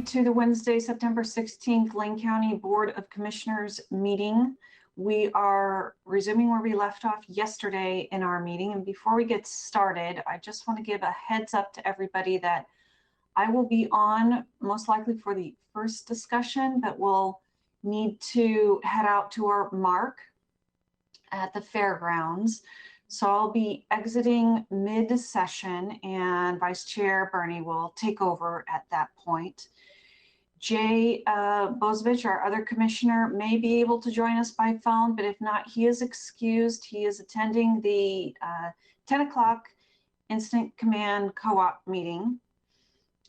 to the Wednesday, September 16th, Lane County Board of Commissioners meeting. We are resuming where we left off yesterday in our meeting. And before we get started, I just want to give a heads up to everybody that I will be on most likely for the first discussion, but we'll need to head out to our mark at the fairgrounds. So I'll be exiting mid-session and Vice Chair Bernie will take over at that point. Jay Bozovich, our other commissioner, may be able to join us by phone, but if not, he is excused. He is attending the 10 o'clock Incident Command Co-op meeting.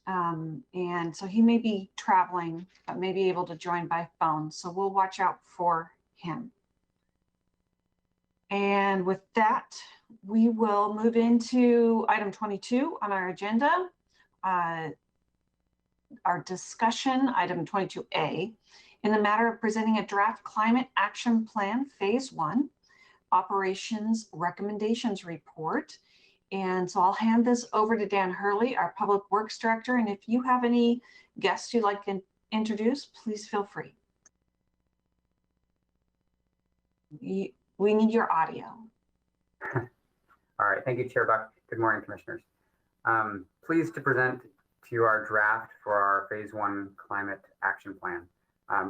And so he may be traveling, but may be able to join by phone. So we'll watch out for him. And with that, we will move into item 22 on our agenda. Our discussion, item 22A, in the matter of presenting a draft climate action plan, phase 1, operations recommendations report. And so I'll hand this over to Dan Hurley, our Public Works Director. And if you have any guests you'd like to introduce, please feel free. We need your audio. All right, thank you, Chair Buck. Good morning, Commissioners. Pleased to present to you our draft for our Phase 1 Climate Action Plan.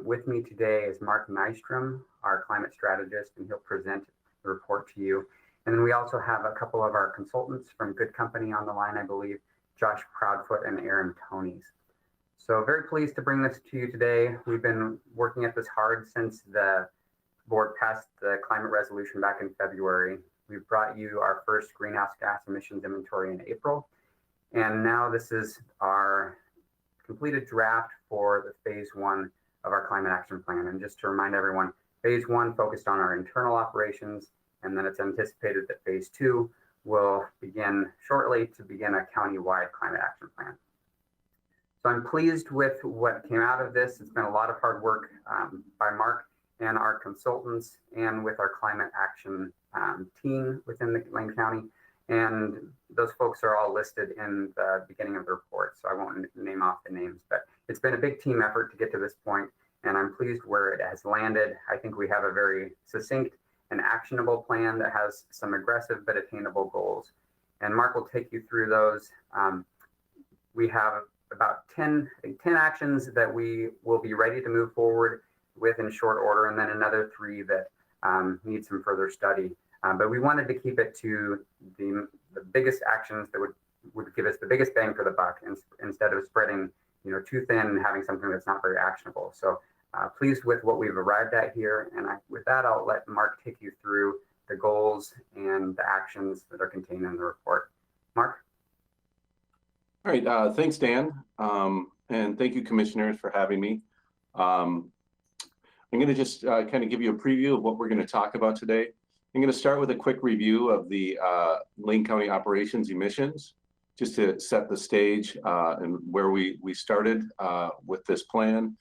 With me today is Mark Nystrom, our climate strategist, and he'll present the report to you. And then we also have a couple of our consultants from Good Company on the line, I believe, Josh Proudfoot and Aaron Tonys. So very pleased to bring this to you today. We've been working at this hard since the board passed the climate resolution back in February. We've brought you our first greenhouse gas emissions inventory in April. And now this is our completed draft for the phase 1 of our climate action plan. And just to remind everyone, phase 1 focused on our internal operations, and then it's anticipated that phase 2 will begin shortly to begin a county-wide climate action plan. So I'm pleased with what came out of this. It's been a lot of hard work by Mark and our consultants and with our climate action team within the Lane County. And those folks are all listed in the beginning of the report, so I won't name off the names, but it's been a big team effort to get to this point, and I'm pleased where it has landed. I think we have a very succinct and actionable plan that has some aggressive but attainable goals. And Mark will take you through those. We have about 10 actions that we will be ready to move forward with in short order, and then another 3 that need some further study. But we wanted to keep it to the biggest actions that would give us the biggest bang for the buck, instead of spreading too thin and having something that's not very actionable. So pleased with what we've arrived at here. And with that, I'll let Mark take you through the goals and the actions that are contained in the report. Mark? All right, thanks, Dan. And thank you, commissioners, for having me. I'm going to just kind of give you a preview of what we're going to talk about today. I'm going to start with a quick review of the Lane County operations emissions, just to set the stage and where we started with this plan.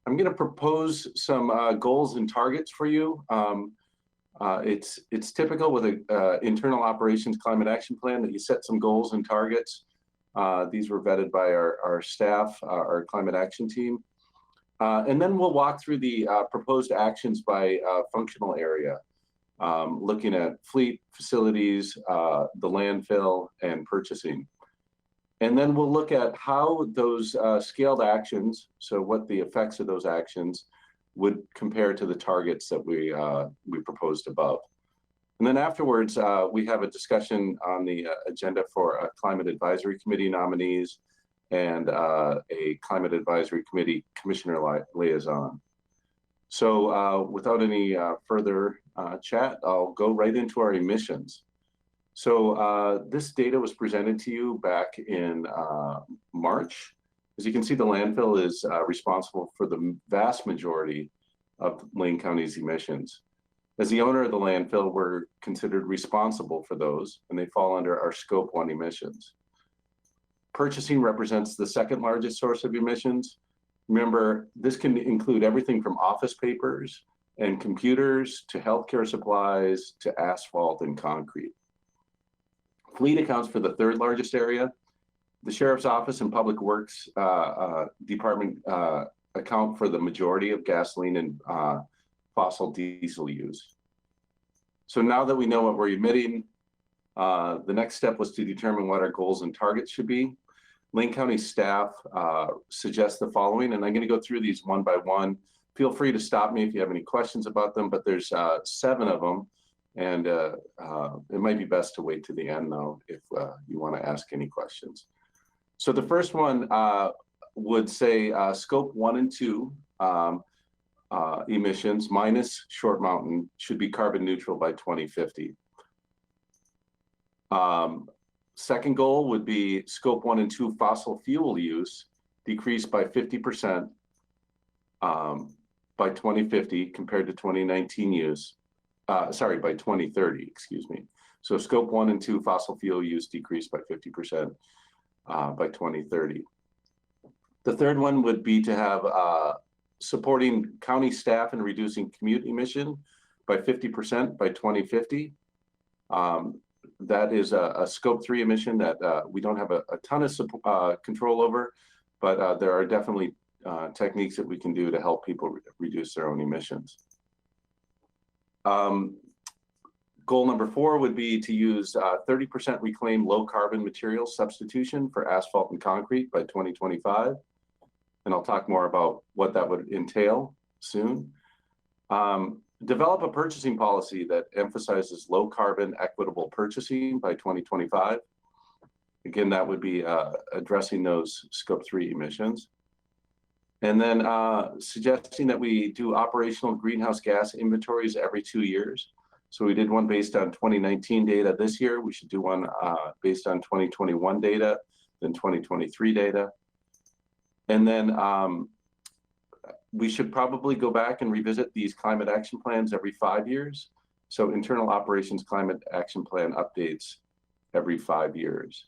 I'm going to propose some goals and targets for you. It's typical with an internal operations climate action plan that you set some goals and targets. These were vetted by our staff, our climate action team. And then we'll walk through the proposed actions by functional area, looking at fleet, facilities, the landfill, and purchasing. And then we'll look at how those scaled actions, so what the effects of those actions would compare to the targets that we proposed above. And then afterwards, we have a discussion on the agenda for a Climate Advisory Committee nominees and a Climate Advisory Committee Commissioner liaison. So without any further chat, I'll go right into our emissions. So this data was presented to you back in March. As you can see, the landfill is responsible for the vast majority of Lane County's emissions. As the owner of the landfill, we're considered responsible for those, and they fall under our Scope 1 emissions. Purchasing represents the second largest source of emissions. Remember, this can include everything from office papers and computers to healthcare supplies to asphalt and concrete. Fleet accounts for the third largest area. The Sheriff's Office and Public Works Department account for the majority of gasoline and fossil diesel use. So now that we know what we're emitting, the next step was to determine what our goals and targets should be. Lane County staff suggests the following, and I'm going to go through these one by one. Feel free to stop me if you have any questions about them, but there's 7 of them, and it might be best to wait to the end though if you want to ask any questions. So the first one would say scope 1 and 2 emissions minus Short Mountain should be carbon neutral by 2050. Second goal would be scope 1 and 2 fossil fuel use decreased by 50% by 2050 compared to 2019 use. Sorry, by 2030, excuse me. So scope 1 and 2 fossil fuel use decreased by 50% by 2030. The third one would be to have supporting county staff in reducing commute emission by 50% by 2050. That is a scope 3 emission that we don't have a ton of control over, but there are definitely techniques that we can do to help people reduce their own emissions. Goal number 4 would be to use 30% reclaimed low carbon material substitution for asphalt and concrete by 2025. And I'll talk more about what that would entail soon. Develop a purchasing policy that emphasizes low carbon equitable purchasing by 2025. Again, that would be addressing those scope 3 emissions. And then suggesting that we do operational greenhouse gas inventories every 2 years. So we did one based on 2019 data this year. We should do one based on 2021 data, then 2023 data. And then we should probably go back and revisit these climate action plans every 5 years. So internal operations climate action plan updates every 5 years.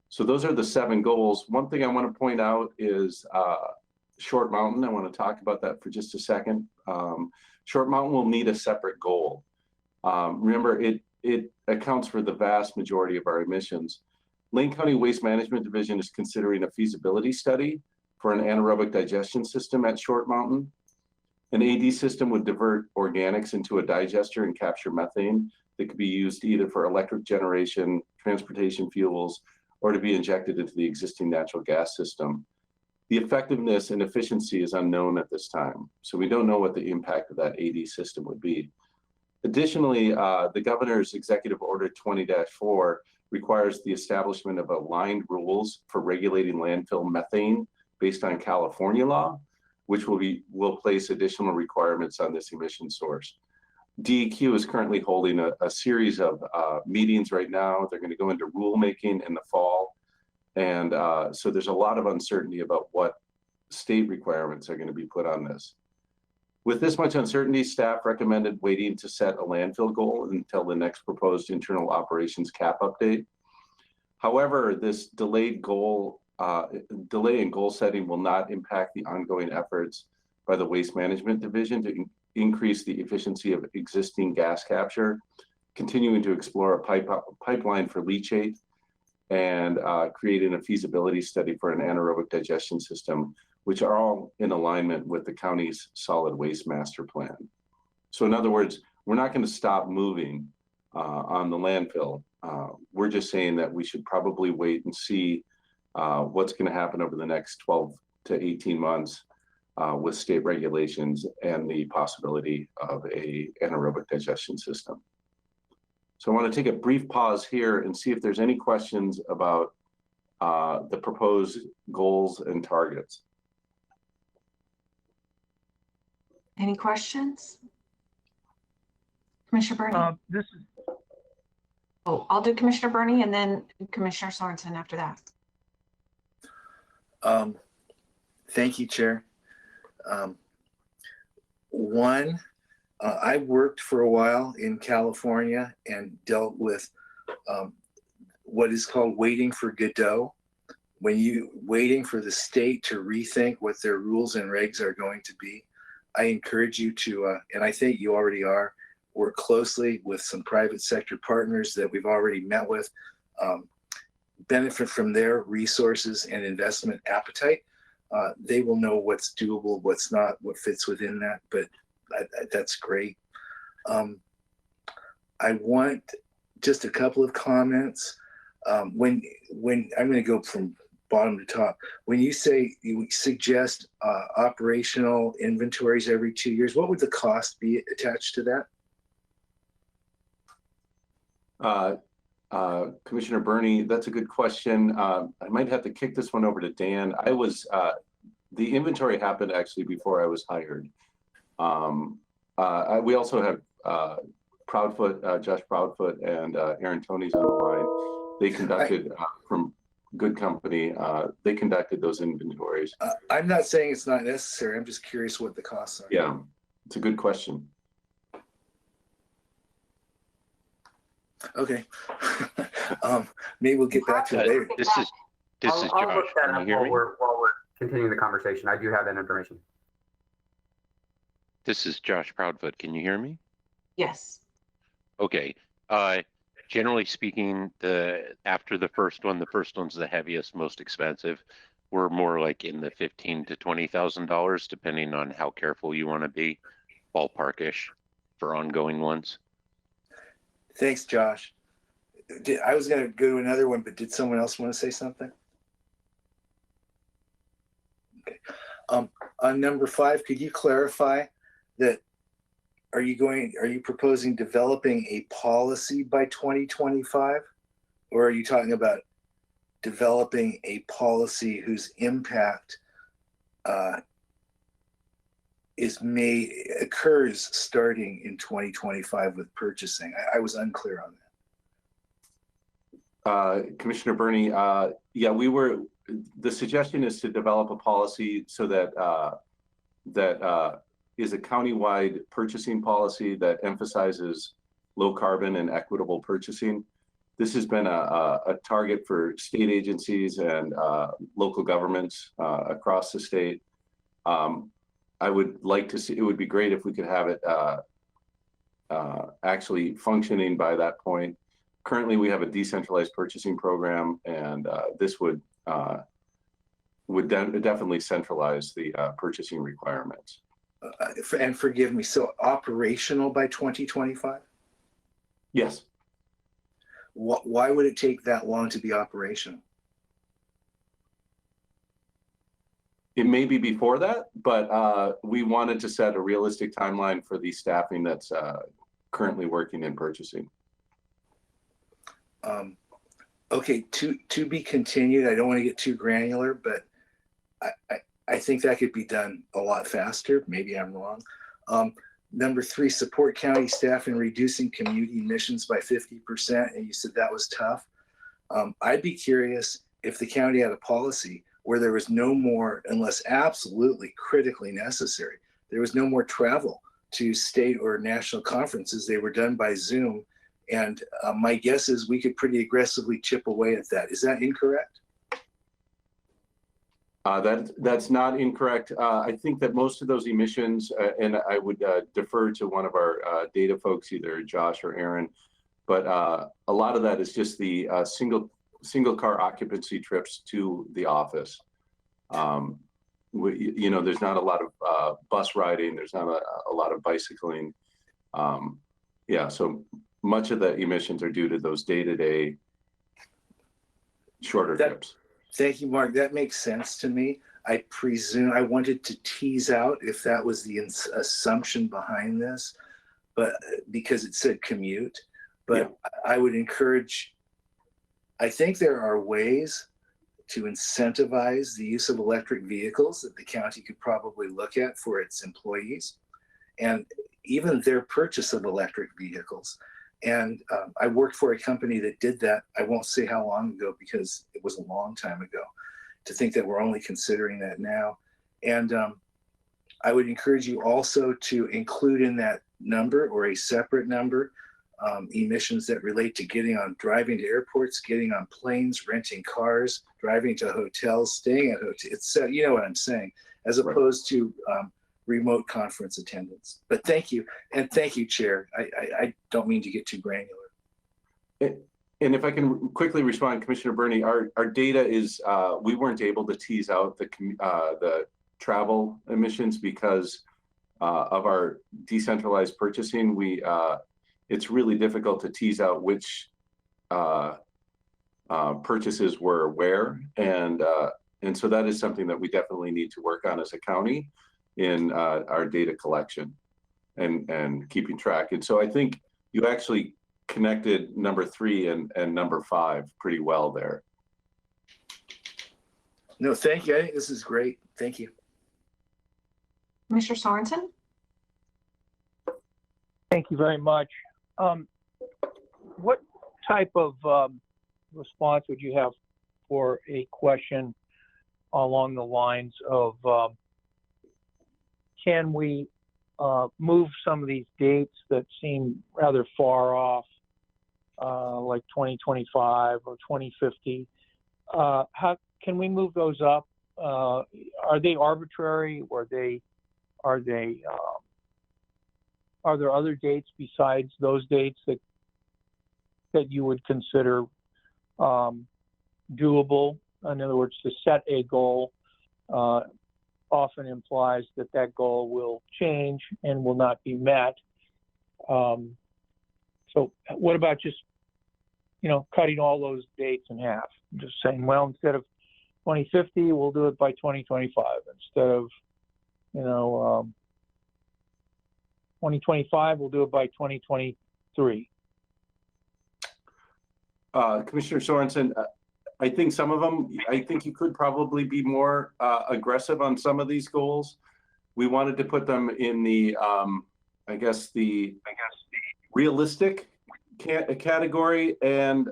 So those are the 7 goals. One thing I want to point out is Short Mountain. I want to talk about that for just a second. Short Mountain will need a separate goal. Remember, it accounts for the vast majority of our emissions. Lane County Waste Management Division is considering a feasibility study for an anaerobic digestion system at Short Mountain. An AD system would divert organics into a digester and capture methane that could be used either for electric generation, transportation fuels, or to be injected into the existing natural gas system. The effectiveness and efficiency is unknown at this time, so we don't know what the impact of that AD system would be. Additionally, the Governor's Executive Order 20-4 requires the establishment of aligned rules for regulating landfill methane based on California law, which will place additional requirements on this emission source. DEQ is currently holding a series of meetings right now. They're going to go into rulemaking in the fall. And so there's a lot of uncertainty about what state requirements are going to be put on this. With this much uncertainty, staff recommended waiting to set a landfill goal until the next proposed internal operations cap update. However, this delay in goal setting will not impact the ongoing efforts by the Waste Management Division to increase the efficiency of existing gas capture, continuing to explore a pipeline for leachate, and creating a feasibility study for an anaerobic digestion system, which are all in alignment with the county's solid waste master plan. So in other words, we're not going to stop moving on the landfill. We're just saying that we should probably wait and see what's going to happen over the next 12 to 18 months with state regulations and the possibility of a anaerobic digestion system. So I want to take a brief pause here and see if there's any questions about the proposed goals and targets. Any questions? Commissioner Burney? Oh, I'll do Commissioner Burney and then Commissioner Sorensen after that. Thank you, Chair. I worked for a while in California and dealt with what is called waiting for Godot. When you waiting for the state to rethink what their rules and regs are going to be, I encourage you to, and I think you already are, work closely with some private sector partners that we've already met with. benefit from their resources and investment appetite. They will know what's doable, what's not, what fits within that, but that's great. I want just a couple of comments. When I'm going to go from bottom to top, when you say you suggest operational inventories every 2 years, what would the cost be attached to that? Commissioner Burney, that's a good question. I might have to kick this one over to Dan. The inventory happened actually before I was hired. We also have Proudfoot, Josh Proudfoot, and Aaron Toney's on the line. They conducted, from good company, they conducted those inventories. I'm not saying it's not necessary. I'm just curious what the costs are. Yeah, it's a good question. Okay. Maybe we'll get back to it later. This is I'll Josh. look that Can you up hear while me? we're continuing the conversation. I do have that information. This is Josh Proudfoot. Can you hear me? Yes. Okay. Generally speaking, after the first one's the heaviest, most expensive. We're more like in the $15,000 to $20,000, depending on how careful you want to be, ballparkish for ongoing ones. Thanks, Josh. I was going to go to another one, but did someone else want to say something? Okay. On number 5, could you clarify that? Are you proposing developing a policy by 2025? Or are you talking about developing a policy whose impact occurs starting in 2025 with purchasing? I was unclear on that. Commissioner Burney, yeah, the suggestion is to develop a policy so that is a countywide purchasing policy that emphasizes low carbon and equitable purchasing. This has been a target for state agencies and local governments across the state. I would like to see, it would be great if we could have it actually functioning by that point. Currently, we have a decentralized purchasing program, and this would definitely centralize the purchasing requirements. And forgive me, so operational by 2025? Yes. Why would it take that long to be operational? It may be before that, but we wanted to set a realistic timeline for the staffing that's currently working in purchasing. Okay, to be continued. I don't want to get too granular, but I think that could be done a lot faster. Maybe I'm wrong. Number 3, support county staff in reducing community emissions by 50%. And you said that was tough. I'd be curious if the county had a policy where there was no more, unless absolutely critically necessary, there was no more travel to state or national conferences. They were done by Zoom. And my guess is we could pretty aggressively chip away at that. Is that incorrect? That's not incorrect. I think that most of those emissions, and I would defer to one of our data folks, either Josh or Aaron, but a lot of that is just the single car occupancy trips to the office. There's not a lot of bus riding. There's not a lot of bicycling. Yeah, so much of the emissions are due to those day-to-day shorter trips. Thank you, Mark. That makes sense to me. I presume I wanted to tease out if that was the assumption behind this, but because it said commute. But yeah. I would encourage, I think there are ways to incentivize the use of electric vehicles that the county could probably look at for its employees, and even their purchase of electric vehicles. And I worked for a company that did that. I won't say how long ago because it was a long time ago. To think that we're only considering that now. And I would encourage you also to include in that number or a separate number emissions that relate to driving to airports, getting on planes, renting cars, driving to hotels, staying at hotels. It's you know what I'm saying, as opposed to remote conference attendance. But thank you. And thank you, Chair. I don't mean to get too granular. And if I can quickly respond, Commissioner Burney, our data is, we weren't able to tease out the travel emissions because of our decentralized purchasing. It's really difficult to tease out which purchases were where, and so that is something that we definitely need to work on as a county in our data collection and keeping track. And so I think you actually connected number 3 and number 5 pretty well there. No, thank you. This is great. Thank you. Commissioner Sorensen? Thank you very much. What type of response would you have for a question along the lines of can we move some of these dates that seem rather far off, like 2025 or 2050? How can we move those up? Are they arbitrary, or are there other dates besides those dates that you would consider doable? In other words, to set a goal often implies that goal will change and will not be met. So what about just, cutting all those dates in half? Just saying, well, instead of 2050, we'll do it by 2025. Instead of, 2025, we'll do it by 2023. Commissioner Sorensen, I think some of them, I think you could probably be more aggressive on some of these goals. We wanted to put them in the, I guess the realistic category, and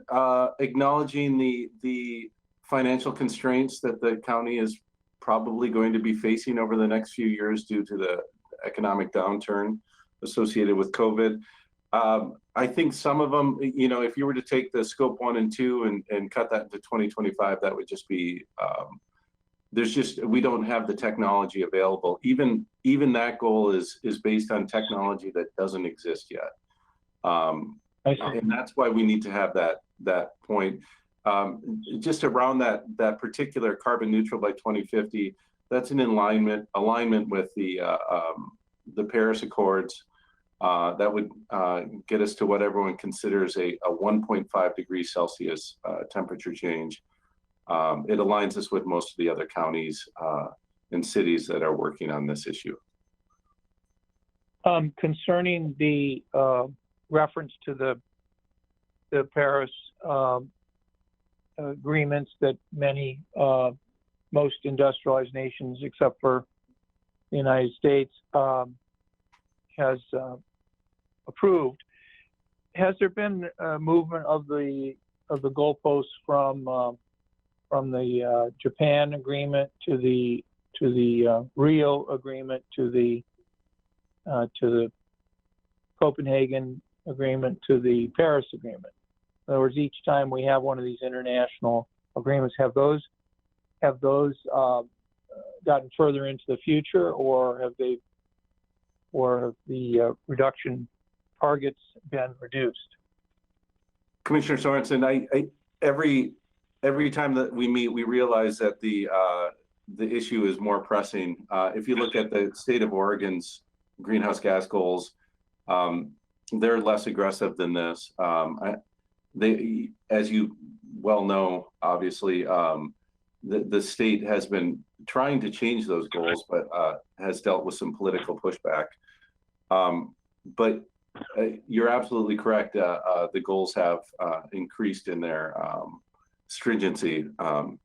acknowledging the financial constraints that the county is probably going to be facing over the next few years due to the economic downturn associated with COVID. I think some of them, if you were to take the scope 1 and 2 and cut that into 2025, that would just be, we don't have the technology available. Even that goal is based on technology that doesn't exist yet. And that's why we need to have that point. Just around that particular carbon neutral by 2050, that's in alignment with the Paris Accords. That would get us to what everyone considers a 1.5 degrees Celsius temperature change. It aligns us with most of the other counties and cities that are working on this issue. Concerning the reference to the Paris agreements that most industrialized nations, except for the United States, has approved. Has there been a movement of the goalposts from the Japan agreement to the Rio agreement to the Copenhagen agreement to the Paris agreement? In other words, each time we have one of these international agreements, have those gotten further into the future, or have the reduction targets been reduced? Commissioner Sorensen, every time that we meet, we realize that the issue is more pressing. If you look at the state of Oregon's greenhouse gas goals, they're less aggressive than this. They, as you well know, obviously, the state has been trying to change those goals, but has dealt with some political pushback. But you're absolutely correct. The goals have increased in their stringency. And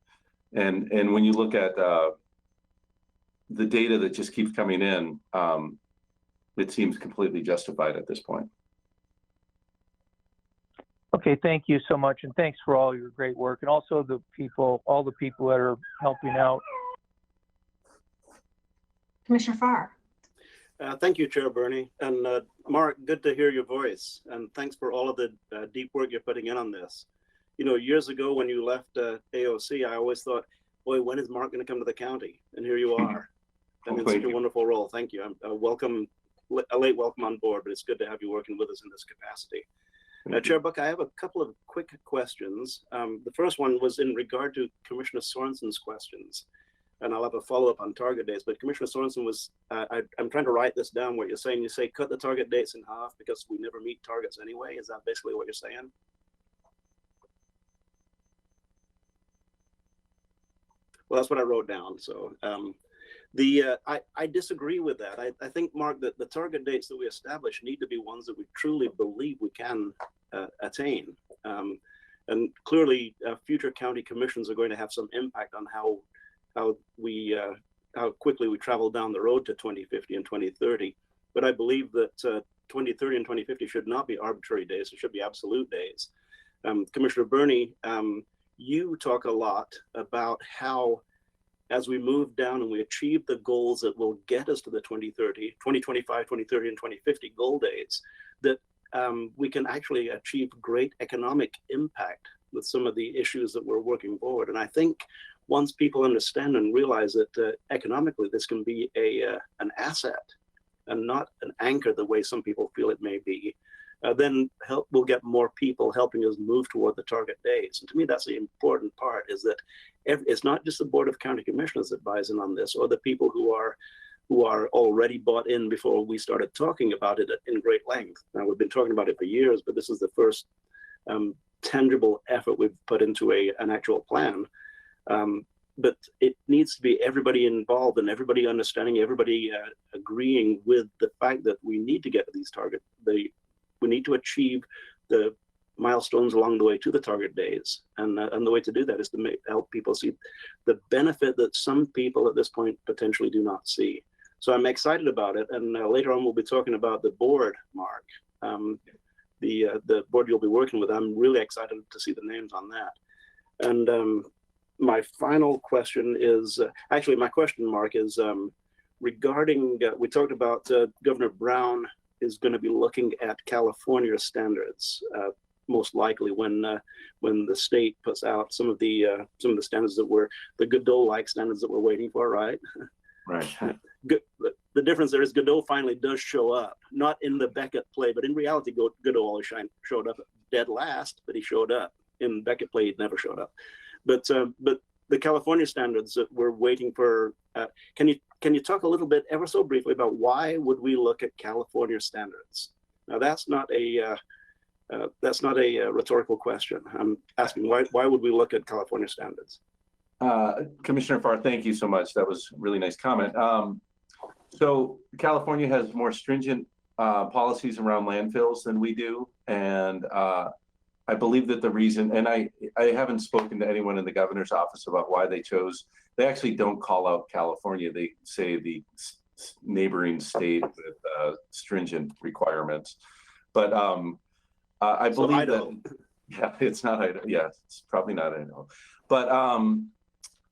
when you look at the data that just keeps coming in, it seems completely justified at this point. Okay, thank you so much, and thanks for all your great work, and also all the people that are helping out. Commissioner Farr? Thank you, Chair Burney. And Mark, good to hear your voice. And thanks for all of the deep work you're putting in on this. Years ago when you left AOC, I always thought, boy, when is Mark going to come to the county? And here you are. And it's such a wonderful role. Thank you. A late welcome on board, but it's good to have you working with us in this capacity. Chair Buck, I have a couple of quick questions. The first one was in regard to Commissioner Sorensen's questions, and I'll have a follow-up on target dates. But Commissioner Sorensen was, I'm trying to write this down, what you're saying. You say cut the target dates in half because we never meet targets anyway. Is that basically what you're saying? Well, that's what I wrote down. So I disagree with that. I think, Mark, that the target dates that we establish need to be ones that we truly believe we can attain. And clearly, future county commissions are going to have some impact on how quickly we travel down the road to 2050 and 2030. But I believe that 2030 and 2050 should not be arbitrary days. It should be absolute days. Commissioner Burney, you talk a lot about how, as we move down and we achieve the goals that will get us to the 2030, 2025, 2030, and 2050 goal dates, that we can actually achieve great economic impact with some of the issues that we're working forward. And I think once people understand and realize that economically this can be an asset and not an anchor the way some people feel it may be, then we'll get more people helping us move toward the target dates. And to me, that's the important part, is that it's not just the Board of County Commissioners that buys in on this, or the people who are already bought in before we started talking about it in great length. Now, we've been talking about it for years, but this is the first tangible effort we've put into an actual plan. But it needs to be everybody involved and everybody understanding, everybody agreeing with the fact that we need to get to these targets. We need to achieve the milestones along the way to the target days. And the way to do that is to help people see the benefit that some people at this point potentially do not see. So I'm excited about it. And later on, we'll be talking about the board, Mark, the board you'll be working with. I'm really excited to see the names on that. And my final question is, actually my question, Mark, is regarding, we talked about Governor Brown is going to be looking at California standards, most likely when the state puts out some of the standards that were the Godot-like standards that we're waiting for, right? Right. The difference there is Godot finally does show up, not in the Beckett play, but in reality, Godot always showed up dead last, but he showed up. In Beckett play, he never showed up. But the California standards that we're waiting for, can you talk a little bit, ever so briefly, about why would we look at California standards? Now, that's not a rhetorical question. I'm asking why would we look at California standards? Commissioner Farr, thank you so much. That was a really nice comment. So California has more stringent policies around landfills than we do, and I believe that the reason, and I haven't spoken to anyone in the governor's office about why they chose. They actually don't call out California. They say the neighboring state with stringent requirements. But I believe that, yeah, it's not Idaho. Yeah, it's probably not Idaho. But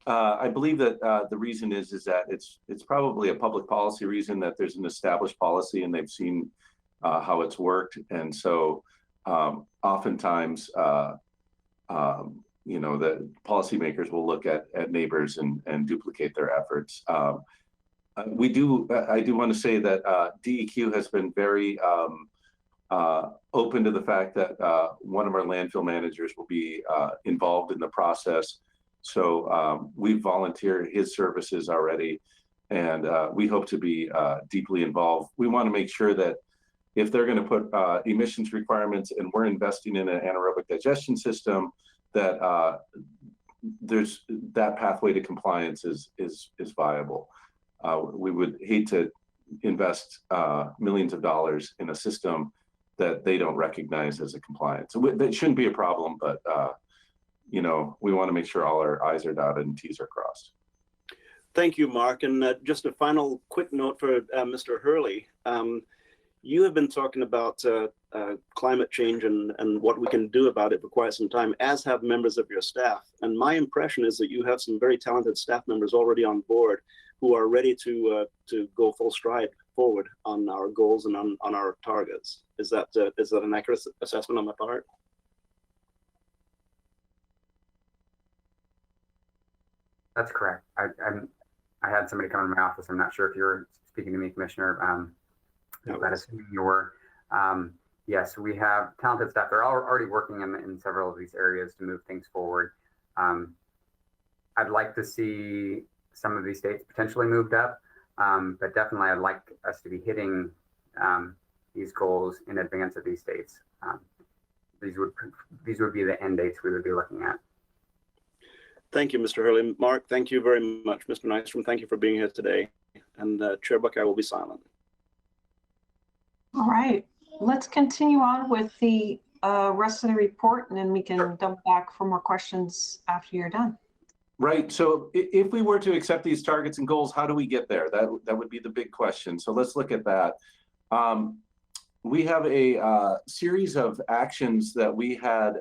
I believe that the reason is that it's probably a public policy reason, that there's an established policy and they've seen how it's worked, and so oftentimes the policymakers will look at neighbors and duplicate their efforts. I do want to say that DEQ has been very open to the fact that one of our landfill managers will be involved in the process. So we've volunteered his services already, and we hope to be deeply involved. We want to make sure that if they're going to put emissions requirements and we're investing in an anaerobic digestion system, that there's that pathway to compliance is viable. We would hate to invest millions of dollars in a system that they don't recognize as a compliance. So that shouldn't be a problem, but we want to make sure all our I's are dotted and T's are crossed. Thank you, Mark. And just a final quick note for Mr. Hurley. You have been talking about climate change and what we can do about it for quite some time, as have members of your staff. And my impression is that you have some very talented staff members already on board who are ready to go full stride forward on our goals and on our targets. Is that an accurate assessment on my part? That's correct. I had somebody come into my office. I'm not sure if you're speaking to me, Commissioner. But assuming you were, Yes, we have talented staff. They're already working in several of these areas to move things forward. I'd like to see some of these dates potentially moved up, but definitely I'd like us to be hitting these goals in advance of these dates. These would be the end dates we would be looking at. Thank you, Mr. Hurley. Mark, thank you very much. Mr. Nystrom, thank you for being here today. And Chair Buckeye will be silent. All right, let's continue on with the rest of the report, and then we can dump back for more questions after you're done. Right. So if we were to accept these targets and goals, how do we get there? That would be the big question. So let's look at that. We have a series of actions that we had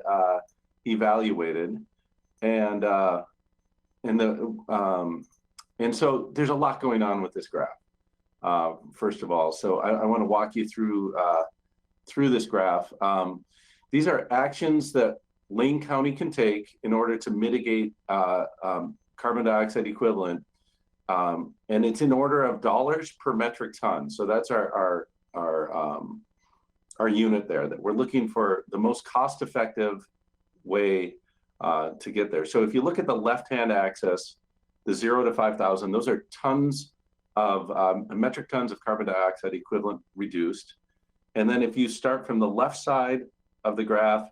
evaluated, and so there's a lot going on with this graph. First of all, so I want to walk you through this graph. These are actions that Lane County can take in order to mitigate carbon dioxide equivalent, and it's in order of dollars per metric ton. So that's our unit there, that we're looking for the most cost-effective way to get there. So if you look at the left-hand axis, the 0 to 5,000, those are tons of metric tons of carbon dioxide equivalent reduced. And then if you start from the left side of the graph,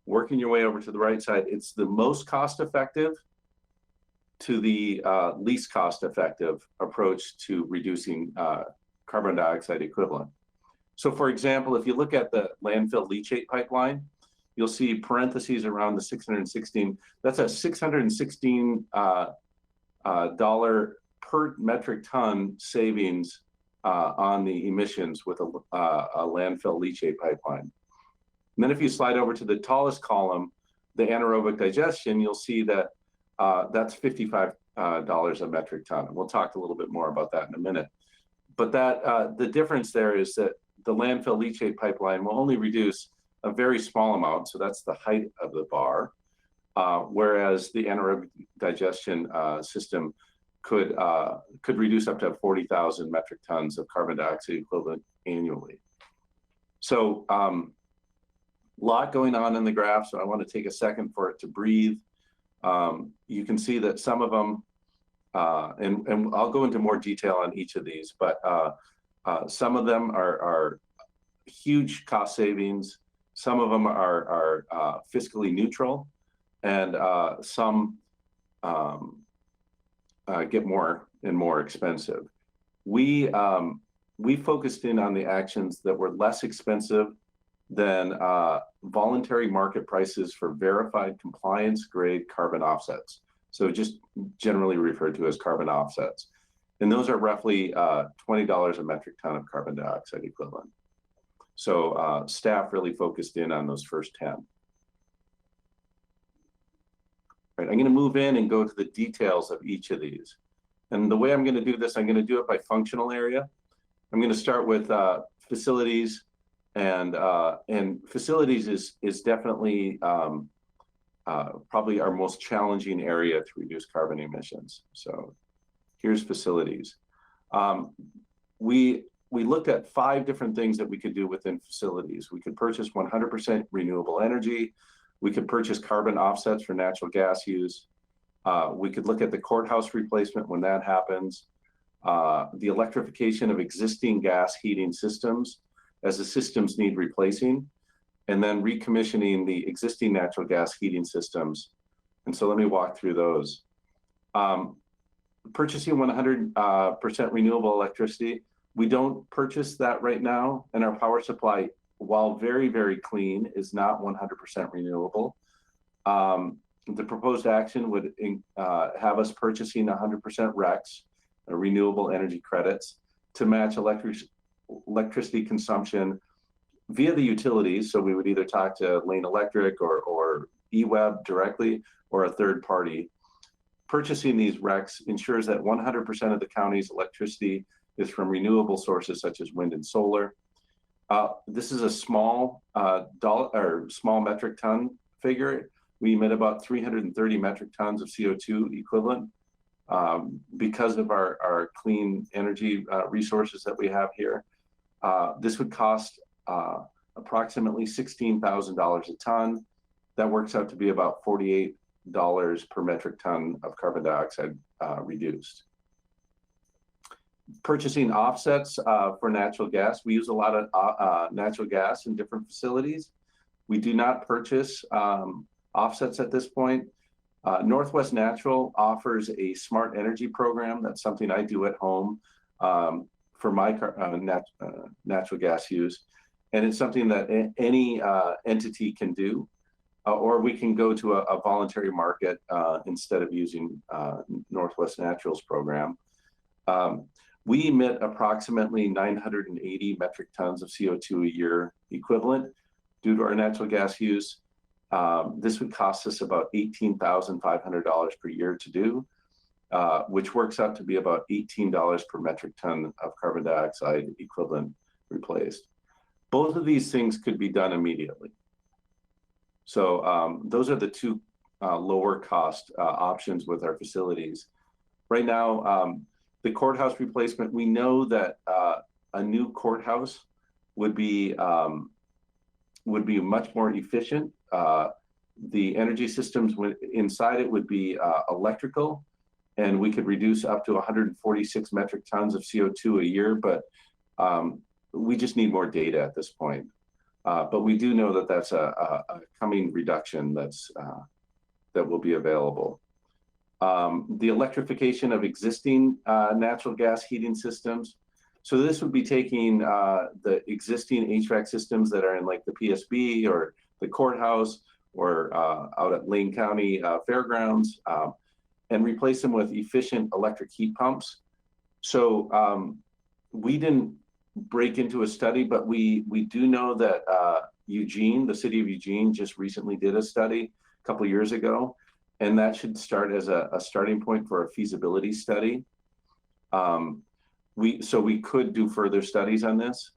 working your way over to the right side, it's the most cost-effective to the least cost-effective approach to reducing carbon dioxide equivalent. So for example, if you look at the landfill leachate pipeline, you'll see parentheses around the 616. That's a $616 per metric ton savings on the emissions with a landfill leachate pipeline. And then if you slide over to the tallest column, the anaerobic digestion, you'll see that that's $55 a metric ton. And we'll talk a little bit more about that in a minute. But that the difference there is that the landfill leachate pipeline will only reduce a very small amount, so that's the height of the bar, whereas the anaerobic digestion system could reduce up to 40,000 metric tons of carbon dioxide equivalent annually. So a lot going on in the graph, so I want to take a second for it to breathe. You can see that some of them, and I'll go into more detail on each of these, but some of them are huge cost savings. Some of them are fiscally neutral, and some get more and more expensive. We focused in on the actions that were less expensive than voluntary market prices for verified compliance grade carbon offsets. So just generally referred to as carbon offsets. And those are roughly $20 a metric ton of carbon dioxide equivalent. So staff really focused in on those first 10. Right, I'm going to move in and go to the details of each of these. And the way I'm going to do this, I'm going to do it by functional area. I'm going to start with facilities, and facilities is definitely probably our most challenging area to reduce carbon emissions. So here's facilities. We looked at 5 different things that we could do within facilities. We could purchase 100% renewable energy. We could purchase carbon offsets for natural gas use. We could look at the courthouse replacement when that happens. The electrification of existing gas heating systems as the systems need replacing, and then recommissioning the existing natural gas heating systems. And so let me walk through those. Purchasing 100% renewable electricity. We don't purchase that right now, and our power supply, while very, very clean, is not 100% renewable. The proposed action would have us purchasing 100% RECs, renewable energy credits, to match electricity consumption via the utilities. So we would either talk to Lane Electric or eWeb directly, or a third party. Purchasing these RECs ensures that 100% of the county's electricity is from renewable sources such as wind and solar. This is a small small metric ton figure. We emit about 330 metric tons of CO2 equivalent because of our clean energy resources that we have here. This would cost approximately $16,000 a ton. That works out to be about $48 per metric ton of carbon dioxide reduced. Purchasing offsets for natural gas. We use a lot of natural gas in different facilities. We do not purchase offsets at this point. Northwest Natural offers a smart energy program. That's something I do at home for my natural gas use. And it's something that any entity can do, or we can go to a voluntary market instead of using Northwest Natural's program. We emit approximately 980 metric tons of CO2 a year equivalent due to our natural gas use. This would cost us about $18,500 per year to do, which works out to be about $18 per metric ton of carbon dioxide equivalent replaced. Both of these things could be done immediately. So those are the two lower cost options with our facilities. Right now, the courthouse replacement, we know that a new courthouse would be much more efficient. The energy systems inside it would be electrical, and we could reduce up to 146 metric tons of CO2 a year, but we just need more data at this point. But we do know that that's a coming reduction that will be available. The electrification of existing natural gas heating systems. So this would be taking the existing HVAC systems that are in like the PSB or the courthouse or out at Lane County Fairgrounds and replace them with efficient electric heat pumps. So we didn't break into a study, but we do know that Eugene, the city of Eugene, just recently did a study a couple of years ago, and that should start as a starting point for a feasibility study. So we could do further studies on this.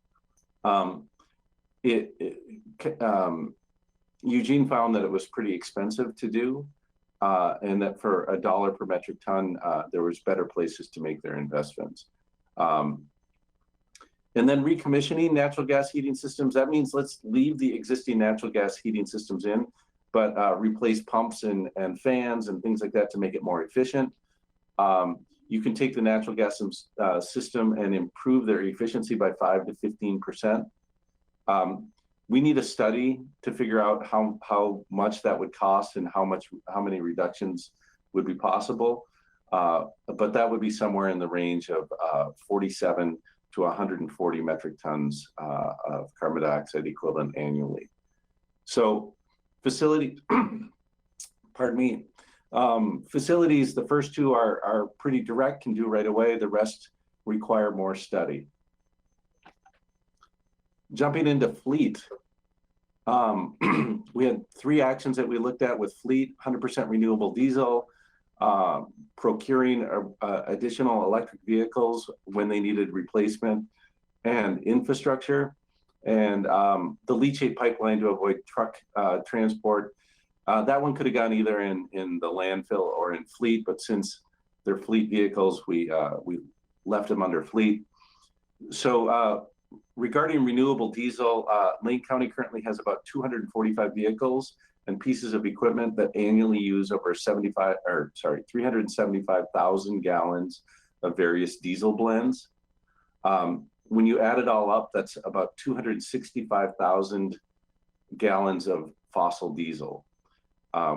Eugene found that it was pretty expensive to do, and that for $1 per metric ton, there was better places to make their investments. And then recommissioning natural gas heating systems, that means let's leave the existing natural gas heating systems in, but replace pumps and fans and things like that to make it more efficient. You can take the natural gas system and improve their efficiency by 5 to 15%. We need a study to figure out how much that would cost and how many reductions would be possible. But that would be somewhere in the range of 47 to 140 metric tons of carbon dioxide equivalent annually. So facility, pardon me, facilities, the first two are pretty direct, can do right away. The rest require more study. Jumping into fleet, we had 3 actions that we looked at with fleet: 100% renewable diesel, procuring additional electric vehicles when they needed replacement, and infrastructure, and the leachate pipeline to avoid truck transport. That one could have gone either in the landfill or in fleet, but since they're fleet vehicles, we left them under fleet. So regarding renewable diesel, Lane County currently has about 245 vehicles and pieces of equipment that annually use over 375,000 gallons of various diesel blends. When you add it all up, that's about 265,000 gallons of fossil diesel.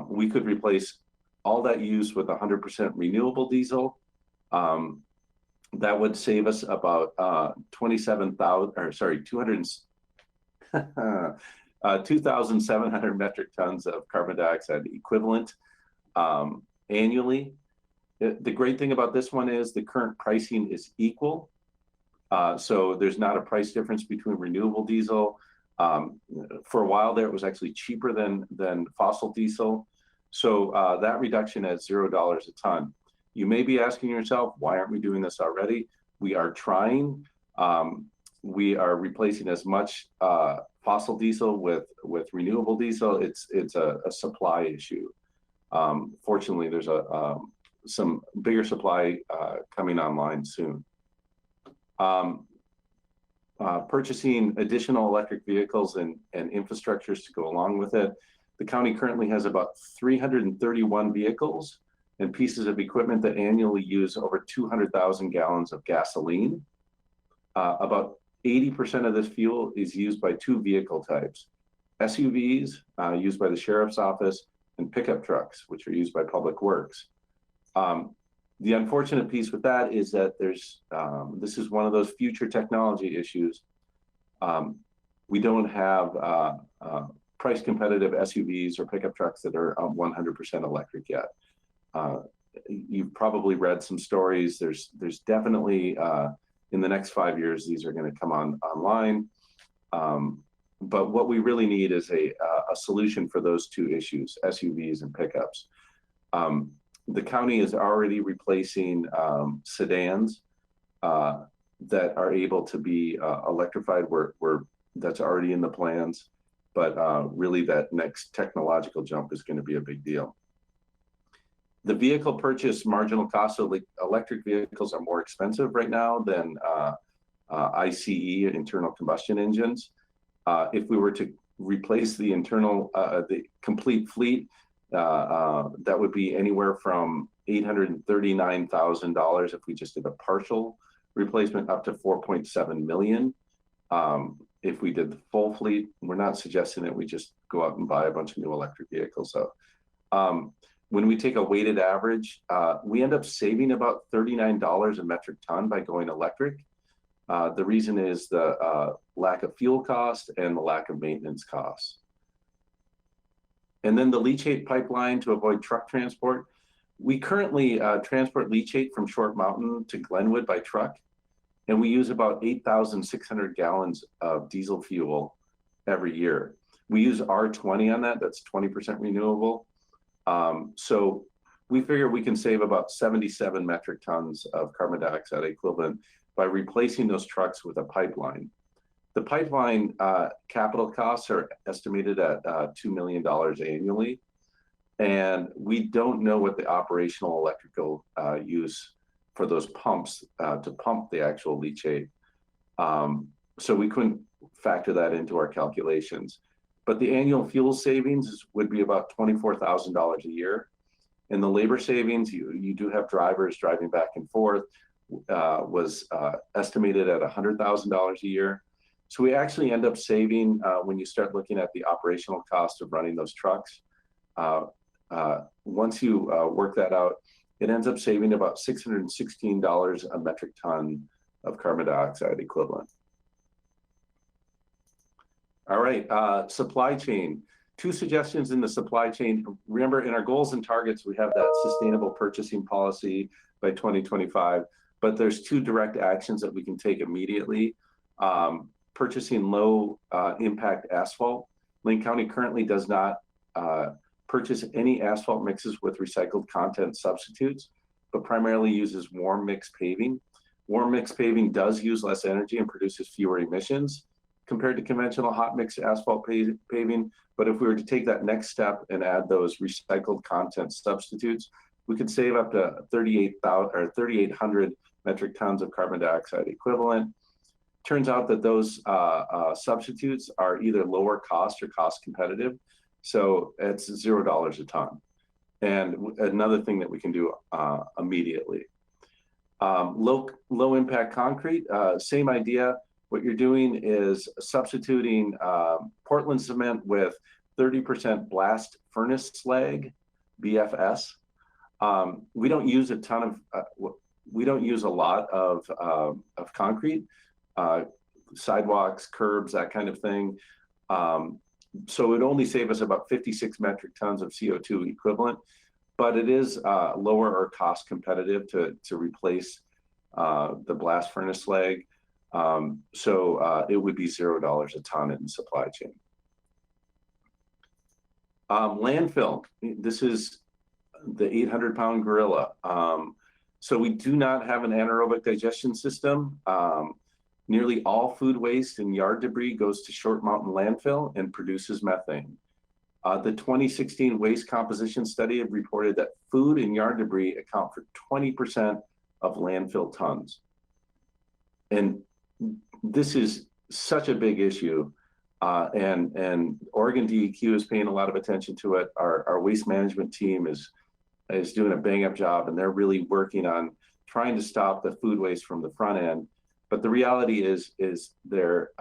We could replace all that use with 100% renewable diesel. That would save us about 2,700 metric tons of carbon dioxide equivalent annually. The great thing about this one is the current pricing is equal. So there's not a price difference between renewable diesel. For a while there, it was actually cheaper than fossil diesel. So that reduction at $0 a ton. You may be asking yourself, why aren't we doing this already? We are trying. We are replacing as much fossil diesel with renewable diesel. It's a supply issue. Fortunately, there's some bigger supply coming online soon. purchasing additional electric vehicles and infrastructures to go along with it. The county currently has about 331 vehicles and pieces of equipment that annually use over 200,000 gallons of gasoline. About 80% of this fuel is used by two vehicle types: SUVs, used by the sheriff's office, and pickup trucks, which are used by Public Works. The unfortunate piece with that is that this is one of those future technology issues. We don't have price competitive SUVs or pickup trucks that are 100% electric yet. You've probably read some stories. There's definitely, in the next 5 years, these are going to come online. But what we really need is a solution for those two issues, SUVs and pickups. The county is already replacing sedans that are able to be electrified, where that's already in the plans. But really, that next technological jump is going to be a big deal. The vehicle purchase marginal cost of electric vehicles are more expensive right now than ICE, internal combustion engines. If we were to replace the complete fleet, that would be anywhere from $839,000 if we just did a partial replacement, up to $4.7 million. If we did the full fleet, we're not suggesting that we just go out and buy a bunch of new electric vehicles. So when we take a weighted average, we end up saving about $39 a metric ton by going electric. The reason is the lack of fuel cost and the lack of maintenance costs. And then the leachate pipeline to avoid truck transport. We currently transport leachate from Short Mountain to Glenwood by truck, and we use about 8,600 gallons of diesel fuel every year. We use R20 on that, that's 20% renewable. So we figure we can save about 77 metric tons of carbon dioxide equivalent by replacing those trucks with a pipeline. The pipeline capital costs are estimated at $2 million annually. And we don't know what the operational electrical use for those pumps to pump the actual leachate. So we couldn't factor that into our calculations. But the annual fuel savings would be about $24,000 a year. And the labor savings, you do have drivers driving back and forth, was estimated at $100,000 a year. So we actually end up saving, when you start looking at the operational cost of running those trucks, once you work that out, it ends up saving about $616 a metric ton of carbon dioxide equivalent. All right, supply chain. 2 suggestions in the supply chain. Remember, in our goals and targets, we have that sustainable purchasing policy by 2025, but there's 2 direct actions that we can take immediately. Purchasing low impact asphalt. Lane County currently does not purchase any asphalt mixes with recycled content substitutes, but primarily uses warm mix paving. Warm mix paving does use less energy and produces fewer emissions compared to conventional hot mix asphalt paving. But if we were to take that next step and add those recycled content substitutes, we could save up to 3,800 metric tons of carbon dioxide equivalent. Turns out that those substitutes are either lower cost or cost competitive. So it's $0 a ton. And another thing that we can do immediately. Low impact concrete, same idea. What you're doing is substituting Portland cement with 30% blast furnace slag, BFS. We don't use a ton of, we don't use a lot of concrete, sidewalks, curbs, that kind of thing. So it only save us about 56 metric tons of CO2 equivalent, but it is lower or cost competitive to replace the blast furnace slag. So it would be $0 a ton in the supply chain. Landfill, this is the 800-pound gorilla. So we do not have an anaerobic digestion system. Nearly all food waste and yard debris goes to Short Mountain Landfill and produces methane. The 2016 waste composition study have reported that food and yard debris account for 20% of landfill tons. And this is such a big issue. And Oregon DEQ is paying a lot of attention to it. Our waste management team is doing a bang up job, and they're really working on trying to stop the food waste from the front end. But the reality is they're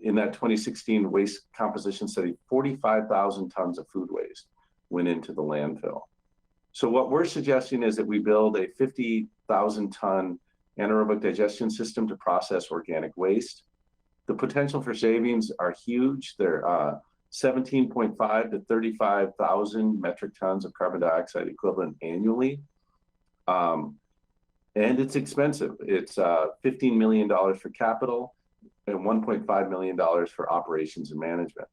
in that 2016 waste composition study, 45,000 tons of food waste went into the landfill. So what we're suggesting is that we build a 50,000 ton anaerobic digestion system to process organic waste. The potential for savings are huge. They're 17.5 to 35,000 metric tons of carbon dioxide equivalent annually. And it's expensive. It's $15 million for capital and $1.5 million for operations and management.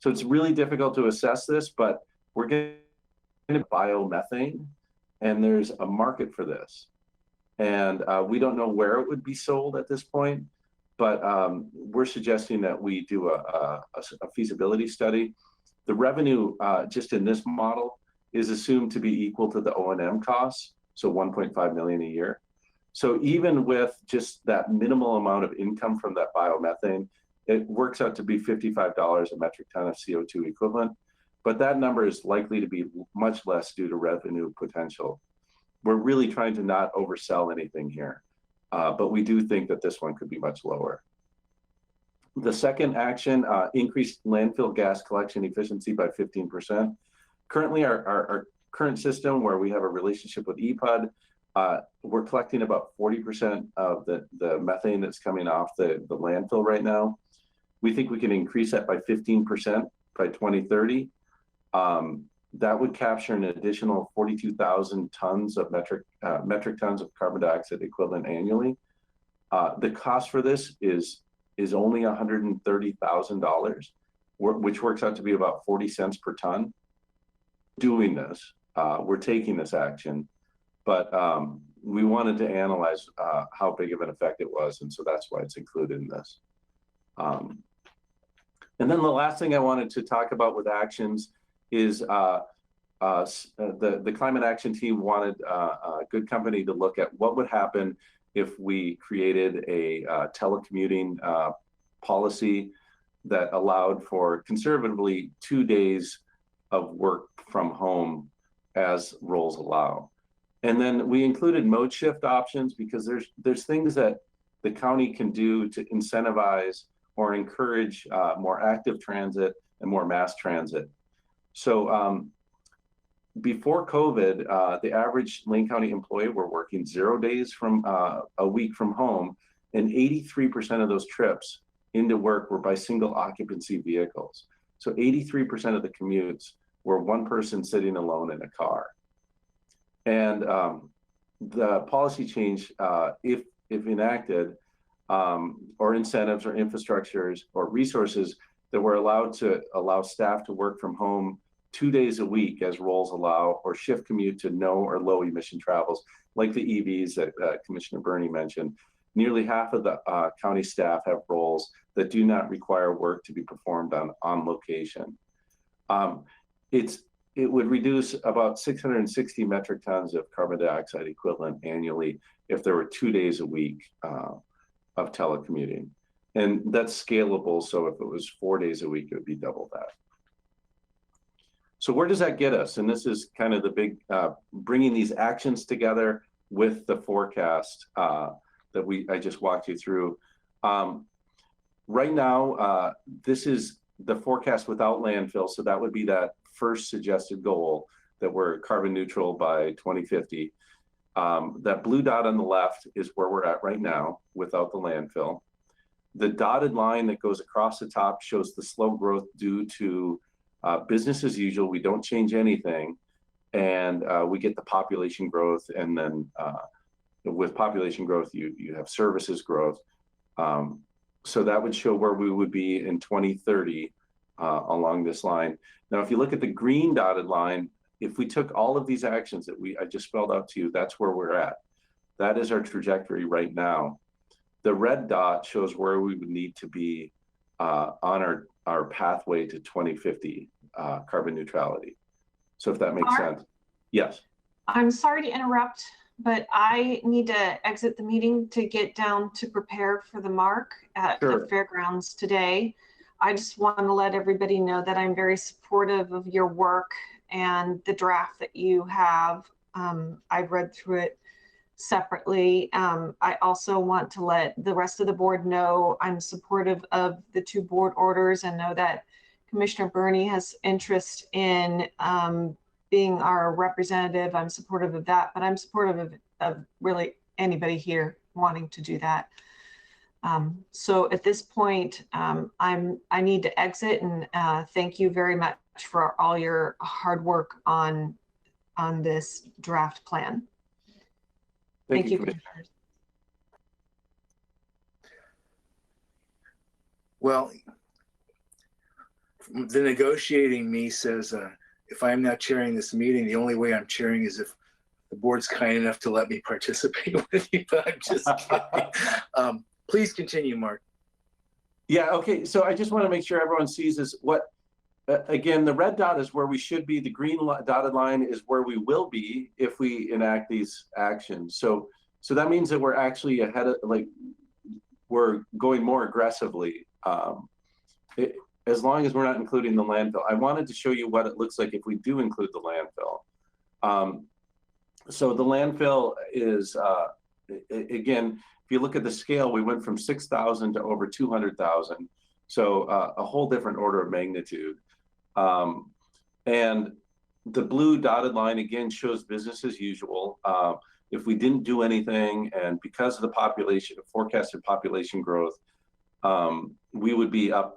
So it's really difficult to assess this, but we're getting biomethane, and there's a market for this. And we don't know where it would be sold at this point, but we're suggesting that we do a feasibility study. The revenue just in this model is assumed to be equal to the O&M costs, so 1.5 million a year. So even with just that minimal amount of income from that biomethane, it works out to be $55 a metric ton of CO2 equivalent, but that number is likely to be much less due to revenue potential. We're really trying to not oversell anything here, but we do think that this one could be much lower. The second action, increased landfill gas collection efficiency by 15%. Currently, our current system, where we have a relationship with EPUD, we're collecting about 40% of the methane that's coming off the landfill right now. We think we can increase that by 15% by 2030. That would capture an additional 42,000 tons of metric tons of carbon dioxide equivalent annually. The cost for this is only $130,000, which works out to be about 40 cents per ton. Doing this, we're taking this action, but we wanted to analyze how big of an effect it was, and so that's why it's included in this. And then the last thing I wanted to talk about with actions is the climate action team wanted a good company to look at what would happen if we created a telecommuting policy that allowed for conservatively 2 days of work from home as roles allow. And then we included mode shift options because there's things that the county can do to incentivize or encourage more active transit and more mass transit. So before COVID, the average Lane County employee were working 0 days from a week from home, and 83% of those trips into work were by single occupancy vehicles. So 83% of the commutes were one person sitting alone in a car. And the policy change, if enacted, or incentives or infrastructures or resources that were allowed to allow staff to work from home 2 days a week as roles allow, or shift commute to no or low emission travels, like the EVs that Commissioner Burney mentioned. Nearly half of the county staff have roles that do not require work to be performed on location. It would reduce about 660 metric tons of carbon dioxide equivalent annually if there were 2 days a week of telecommuting. And that's scalable, so if it was 4 days a week, it would be double that. So where does that get us? And this is kind of the big, bringing these actions together with the forecast that I just walked you through. Right now, this is the forecast without landfill, so that would be that first suggested goal that we're carbon neutral by 2050. That blue dot on the left is where we're at right now without the landfill. The dotted line that goes across the top shows the slow growth due to business as usual. We don't change anything, and we get the population growth, and then with population growth, you have services growth. So that would show where we would be in 2030 along this line. Now, if you look at the green dotted line, if we took all of these actions that I just spelled out to you, that's where we're at. That is our trajectory right now. The red dot shows where we would need to be on our pathway to 2050 carbon neutrality. So if that makes sense. Yes. I'm sorry to interrupt, but I need to exit the meeting to get down to prepare for the mark at Sure. the fairgrounds today. I just want to let everybody know that I'm very supportive of your work and the draft that you have. I've read through it separately. I also want to let the rest of the board know I'm supportive of the 2 board orders and know that Commissioner Burney has interest in being our representative. I'm supportive of that, but I'm supportive of really anybody here wanting to do that. So at this point, I need to exit, and thank you very much for all your hard work on this draft plan. Thank you, Commissioner. commissioners. Well, the negotiating me says, if I'm not chairing this meeting, the only way I'm chairing is if the board's kind enough to let me participate with you, but I'm just kidding. Please continue, Mark. Yeah, okay, so I just want to make sure everyone sees is what, again, the red dot is where we should be, the green dotted line is where we will be if we enact these actions. So that means that we're actually ahead of, like, we're going more aggressively, as long as we're not including the landfill. I wanted to show you what it looks like if we do include the landfill. So the landfill is, again, if you look at the scale, we went from 6,000 to over 200,000. So a whole different order of magnitude. And the blue dotted line again shows business as usual. If we didn't do anything, and because of the population, forecasted population growth, we would be up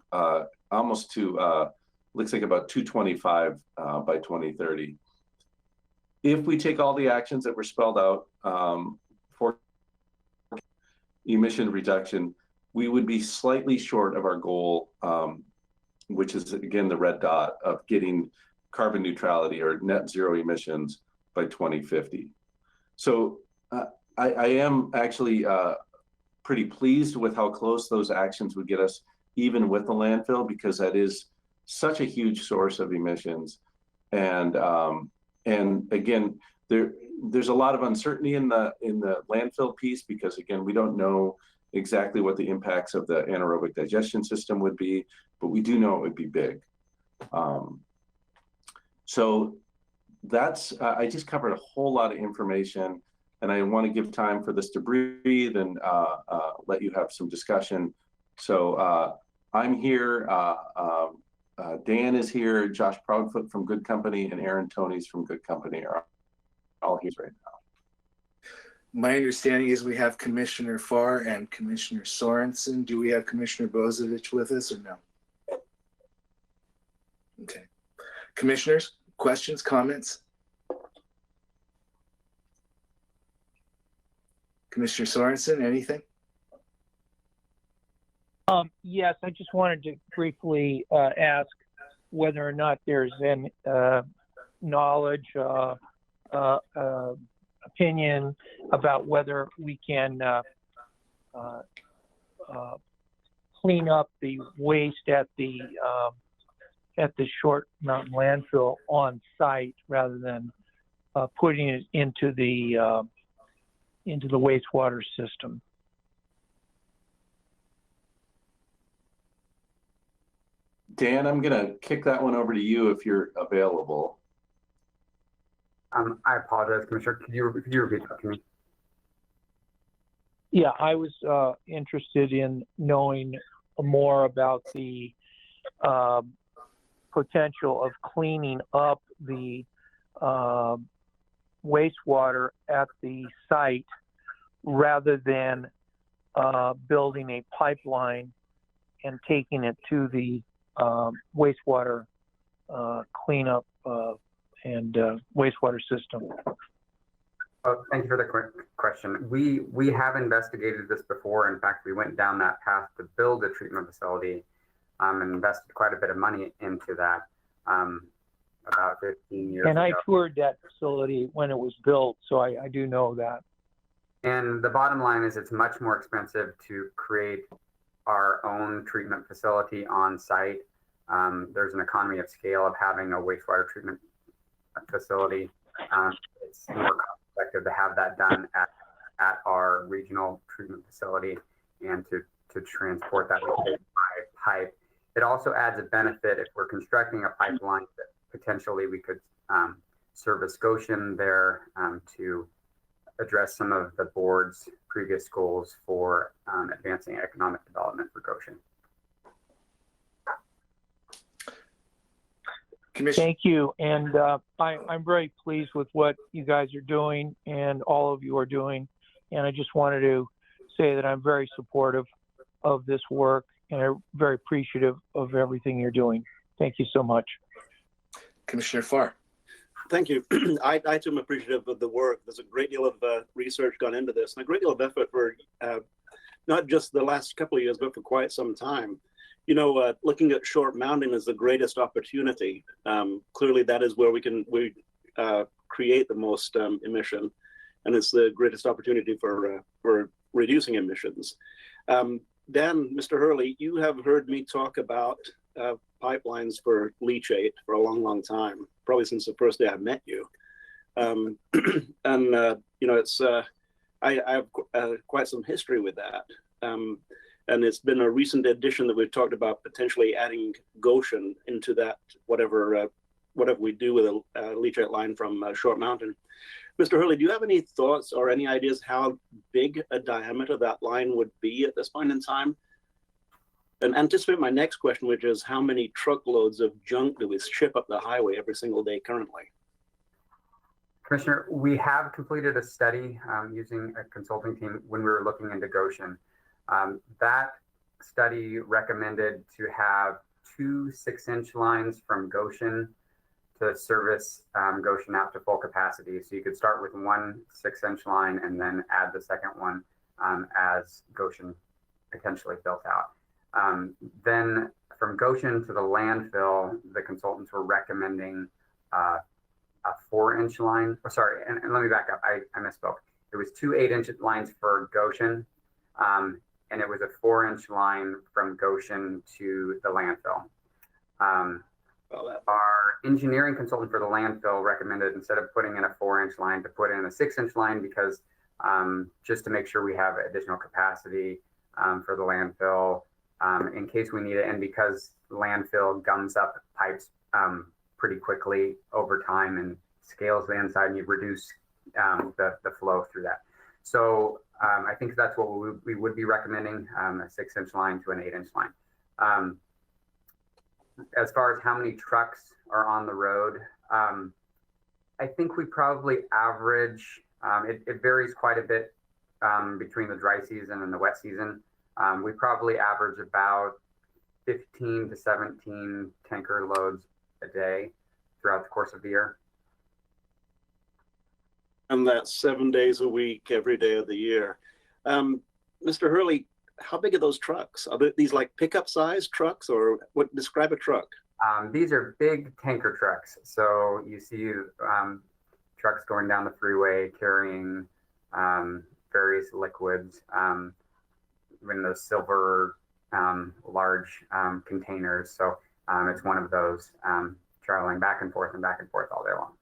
almost to, looks like about 225 by 2030. If we take all the actions that were spelled out for emission reduction, we would be slightly short of our goal, which is, again, the red dot of getting carbon neutrality or net zero emissions by 2050. So I am actually pretty pleased with how close those actions would get us, even with the landfill, because that is such a huge source of emissions. And again, there's a lot of uncertainty in the landfill piece, because again, we don't know exactly what the impacts of the anaerobic digestion system would be, but we do know it would be big. So that's, I just covered a whole lot of information, and I want to give time for this to breathe and let you have some discussion. So I'm here, Dan is here, Josh Proudfoot from Good Company, and Aaron Tonys from Good Company are all here right now. My understanding is we have Commissioner Farr and Commissioner Sorensen. Do we have Commissioner Bozovich with us or no? Okay. Commissioners, questions, comments? Commissioner Sorensen, anything? Yes, I just wanted to briefly ask whether or not there's any knowledge, opinion about whether we can clean up the waste at the Short Mountain landfill on site rather than putting it into the wastewater system. Dan, I'm gonna kick that one over to you if you're available. I apologize, Commissioner. Could you repeat that to me? Yeah, I was interested in knowing more about the potential of cleaning up the wastewater at the site rather than building a pipeline and taking it to the wastewater cleanup and wastewater system. Oh, thank you for the question. We have investigated this before. In fact, we went down that path to build a treatment facility and invested quite a bit of money into that about 15 years ago. And I toured that facility when it was built, so I do know that. And the bottom line is it's much more expensive to create our own treatment facility on site. There's an economy of scale of having a wastewater treatment facility. It's more cost perspective to have that done at our regional treatment facility and to transport that leachate by pipe. It also adds a benefit if we're constructing a pipeline that potentially we could service Goshen there to address some of the board's previous goals for advancing economic development for Goshen. Thank you. And I'm very pleased with what you guys are doing and all of you are doing. And I just wanted to say that I'm very supportive of this work and I'm very appreciative of everything you're doing. Thank you so much. Commissioner Farr. Thank you. I too am appreciative of the work. There's a great deal of research gone into this and a great deal of effort for not just the last couple of years, but for quite some time. You know, looking at Short Mountain is the greatest opportunity. Clearly, that is where we create the most emission, and it's the greatest opportunity for reducing emissions. Then, Mr. Hurley, you have heard me talk about pipelines for leachate for a long, long time, probably since the first day I met you. And you know, it's I have quite some history with that. And it's been a recent addition that we've talked about potentially adding Goshen into that, whatever we do with a leachate line from Short Mountain. Mr. Hurley, do you have any thoughts or any ideas how big a diameter that line would be at this point in time? And anticipate my next question, which is how many truckloads of junk do we ship up the highway every single day currently? Commissioner, we have completed a study using a consulting team when we were looking into Goshen. That study recommended to have 2 6-inch lines from Goshen to service Goshen out to full capacity. So you could start with 1 6-inch line and then add the second one as Goshen potentially built out. Then from Goshen to the landfill, the consultants were recommending a 4-inch line. Oh, sorry, and let me back up. I misspoke. It was 2 8-inch lines for Goshen, and it was a 4-inch line from Goshen to the landfill. Our engineering consultant for the landfill recommended instead of putting in a 4-inch line to put in a 6-inch line because just to make sure we have additional capacity for the landfill in case we need it, and because landfill gums up pipes pretty quickly over time and scales the inside, and you reduce the flow through that. So I think that's what we would be recommending, a 6-inch line to an 8-inch line. As far as how many trucks are on the road, I think we probably average, it varies quite a bit between the dry season and the wet season. We probably average about 15 to 17 tanker loads a day throughout the course of the year. And that's 7 days a week, every day of the year. Mr. Hurley, how big are those trucks? Are these like pickup size trucks, or what? Describe a truck. These are big tanker trucks. So you see trucks going down the freeway carrying various liquids in those silver large containers. So it's one of those traveling back and forth all day long.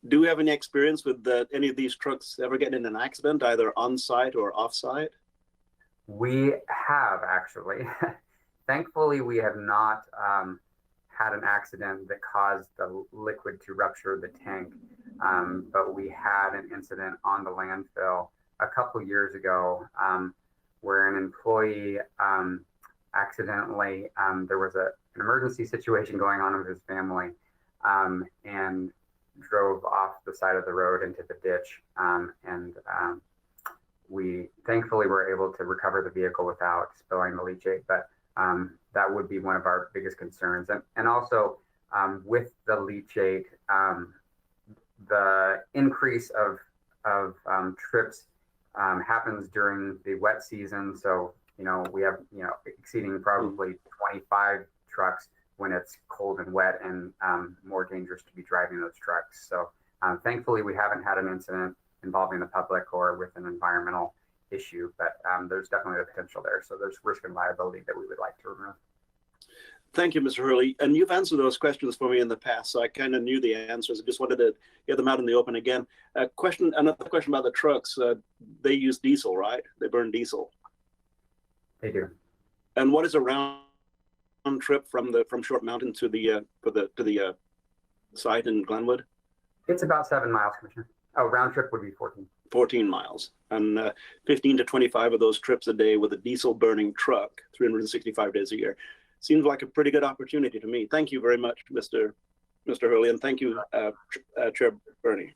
Do we have any experience with any of these trucks ever getting in an accident, either on site or off site? We have actually. Thankfully, we have not had an accident that caused the liquid to rupture the tank, but we had an incident on the landfill a couple years ago where an employee accidentally, there was an emergency situation going on with his family, and drove off the side of the road into the ditch, and we thankfully were able to recover the vehicle without spilling the leachate, but that would be one of our biggest concerns. And also with the leachate, the increase of trips happens during the wet season. So, we have, exceeding probably 25 trucks when it's cold and wet, and more dangerous to be driving those trucks. So thankfully, we haven't had an incident involving the public or with an environmental issue, but there's definitely a potential there. So there's risk and liability that we would like to remove. Thank you, Mr. Hurley. And you've answered those questions for me in the past, so I kind of knew the answers. I just wanted to get them out in the open again. Another question about the trucks. They use diesel, right? They burn diesel. They do. And what is a round trip from Short Mountain to the site in Glenwood? It's about 7 miles, Commissioner. Oh, round trip would be 14. 14 miles, and 15 to 25 of those trips a day with a diesel burning truck, 365 days a year. Seems like a pretty good opportunity to me. Thank you very much, Mr. Hurley, and thank you, Chair Bernie.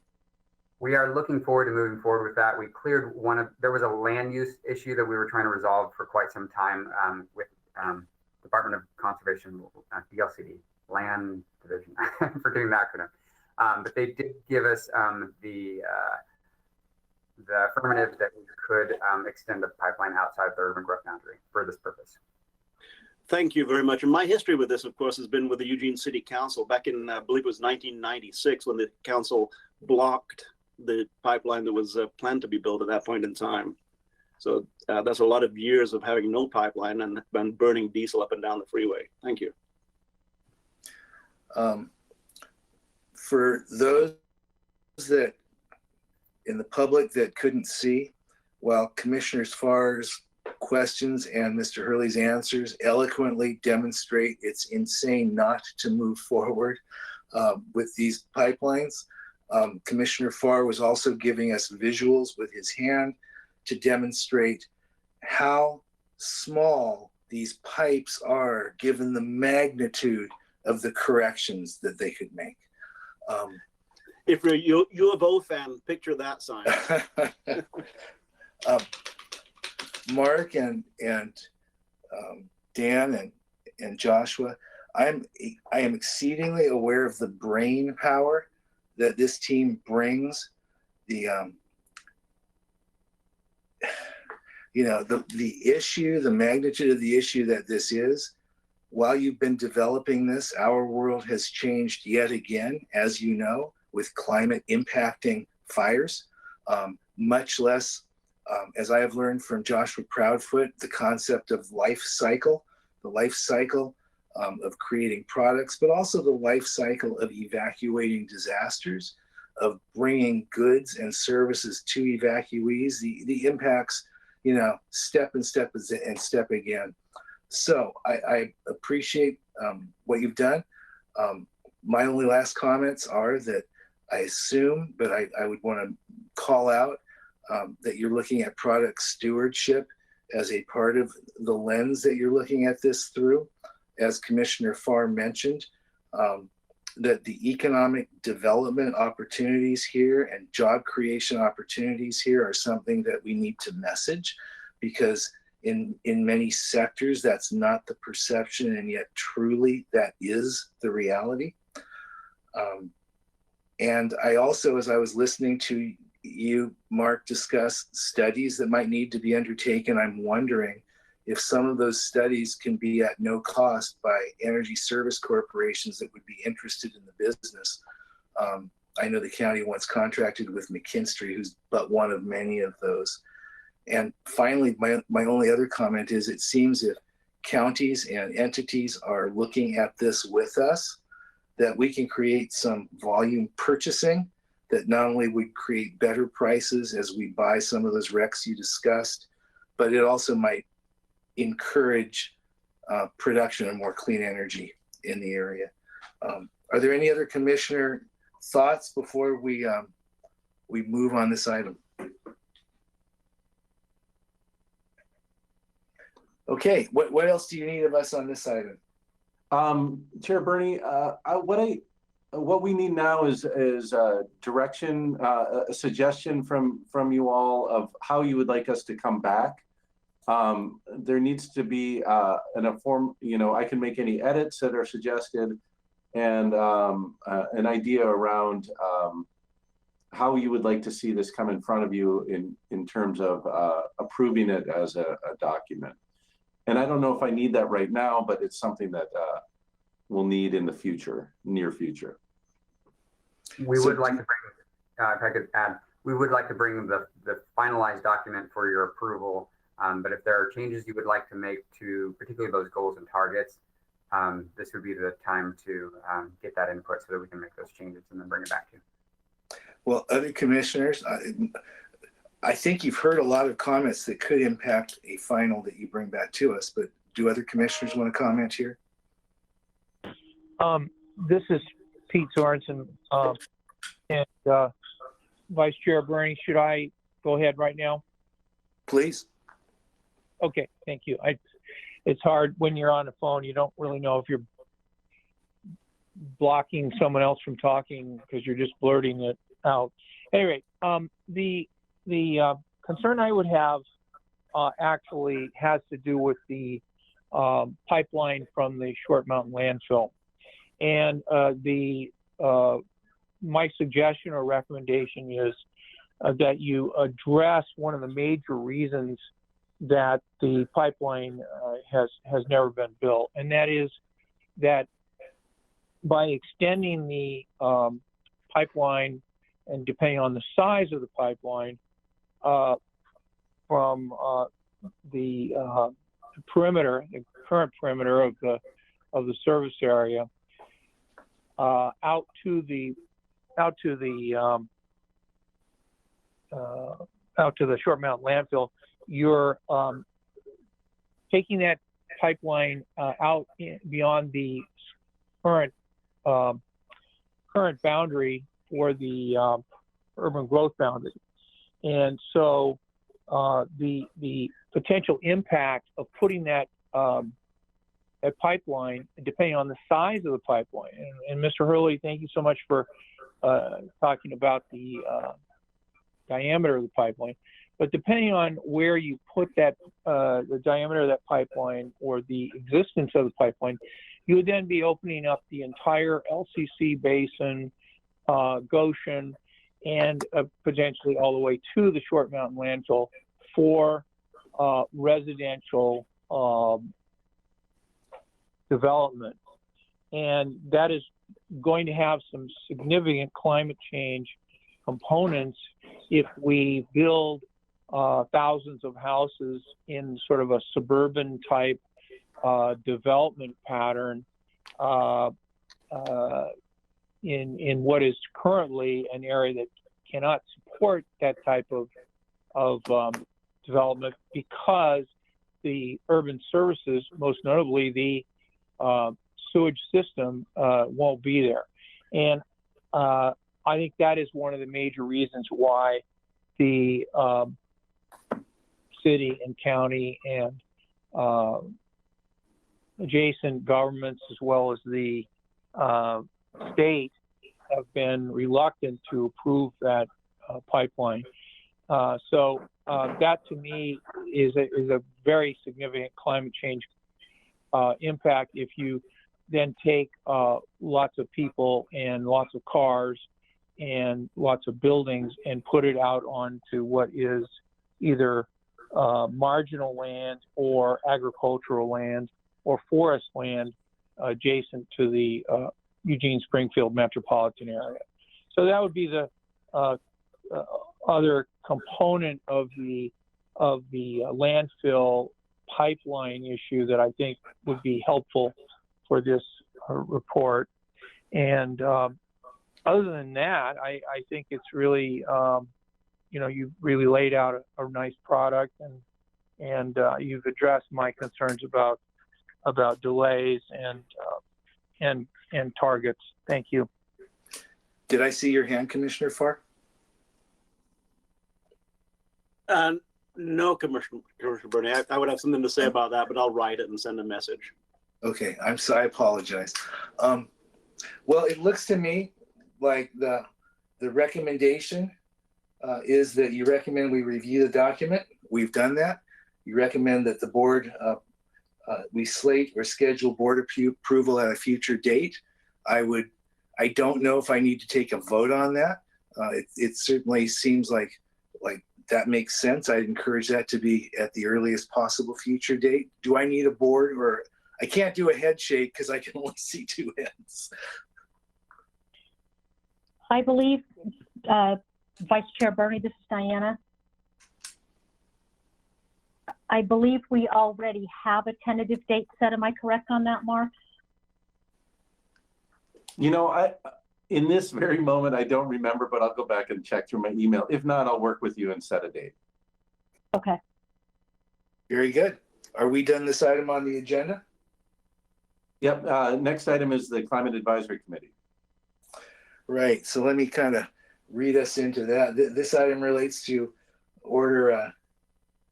We are looking forward to moving forward with that. We cleared there was a land use issue that we were trying to resolve for quite some time with Department of Conservation, DLCD, Land Division, for doing the acronym. But they did give us the affirmative that we could extend the pipeline outside the urban growth boundary for this purpose. Thank you very much. And my history with this, of course, has been with the Eugene City Council back in, I believe it was 1996, when the council blocked the pipeline that was planned to be built at that point in time. So that's a lot of years of having no pipeline and burning diesel up and down the freeway. Thank you. For those that in the public that couldn't see, while Commissioner Farr's questions and Mr. Hurley's answers eloquently demonstrate it's insane not to move forward with these pipelines, Commissioner Farr was also giving us visuals with his hand to demonstrate how small these pipes are given the magnitude of the corrections that they could make. If you're a U of O fan, picture that sign. Mark and Dan and Joshua, I am exceedingly aware of the brain power that this team brings. The issue, the magnitude of the issue that this is. While you've been developing this, our world has changed yet again, as you know, with climate impacting fires, much less. As I have learned from Joshua Proudfoot, the concept of life cycle, the life cycle of creating products, but also the life cycle of evacuating disasters, of bringing goods and services to evacuees, the impacts, step and step and step again. So I appreciate what you've done. My only last comments are that I assume, but I would want to call out that you're looking at product stewardship as a part of the lens that you're looking at this through. As Commissioner Farr mentioned, that the economic development opportunities here and job creation opportunities here are something that we need to message, because in many sectors, that's not the perception, and yet truly that is the reality. And I also, as I was listening to you, Mark, discuss studies that might need to be undertaken, I'm wondering if some of those studies can be at no cost by energy service corporations that would be interested in the business. I know the county once contracted with McKinstry, who's but one of many of those. And finally, my only other comment is, it seems if counties and entities are looking at this with us, that we can create some volume purchasing that not only would create better prices as we buy some of those RECs you discussed, but it also might encourage production of more clean energy in the area. Are there any other commissioner thoughts before we move on this item? Okay, what else do you need of us on this item? Chair Bernie, what we need now is direction, a suggestion from you all of how you would like us to come back. There needs to be a form, I can make any edits that are suggested, and an idea around how you would like to see this come in front of you in terms of approving it as a document. And I don't know if I need that right now, but it's something that we'll need in the future, near future. We would like to bring, if I could add, we would like to bring the finalized document for your approval. But if there are changes you would like to make to particularly those goals and targets, this would be the time to get that input so that we can make those changes and then bring it back to you. Well, other commissioners, I think you've heard a lot of comments that could impact a final that you bring back to us, but do other commissioners want to comment here? This is Pete Sorensen, and Vice Chair Bernie, should I go ahead right now? Please. Okay, thank you. It's hard when you're on the phone. You don't really know if you're blocking someone else from talking because you're just blurting it out. Anyway, the concern I would have actually has to do with the pipeline from the Short Mountain landfill, and my suggestion or recommendation is that you address one of the major reasons that the pipeline has never been built, and that is that by extending the pipeline, and depending on the size of the pipeline, from the perimeter, the current perimeter of the service area, out to the Short Mountain landfill, you're taking that pipeline out beyond the current boundary for the urban growth boundary, and so the potential impact of putting that pipeline, depending on the size of the pipeline, and Mr. Hurley, thank you so much for talking about the diameter of the pipeline. But depending on where you put that, the diameter of that pipeline or the existence of the pipeline, you would then be opening up the entire LCC basin, Goshen, and potentially all the way to the Short Mountain landfill for residential development. And that is going to have some significant climate change components if we build thousands of houses in sort of a suburban type development pattern in what is currently an area that cannot support that type of development, because the urban services, most notably the sewage system, won't be there. And I think that is one of the major reasons why the city and county and adjacent governments, as well as the state, have been reluctant to approve that pipeline. So that to me is a very significant climate change impact if you then take lots of people and lots of cars and lots of buildings and put it out onto what is either marginal land or agricultural land or forest land adjacent to the Eugene Springfield metropolitan area. So that would be the other component of the landfill pipeline issue that I think would be helpful for this report. And other than that, I think it's really, you've really laid out a nice product, and you've addressed my concerns about delays and targets. Thank you. Did I see your hand, Commissioner Farr? No, Commissioner Bernie. I would have something to say about that, but I'll write it and send a message. Okay, I'm sorry, I apologize. Well, it looks to me like the recommendation is that you recommend we review the document. We've done that. You recommend that the board, we slate or schedule board approval at a future date. I don't know if I need to take a vote on that. It certainly seems like that makes sense. I'd encourage that to be at the earliest possible future date. Do I need a board, or I can't do a head shake because I can only see two heads? I believe, Vice Chair Bernie, this is Diana. I believe we already have a tentative date set. Am I correct on that, Mark? You know, in this very moment, I don't remember, but I'll go back and check through my email. If not, I'll work with you and set a date. Okay. Very good. Are we done this item on the agenda? Yep. Next item is the Climate Advisory Committee. Right. So let me kind of read us into that. This item relates to order,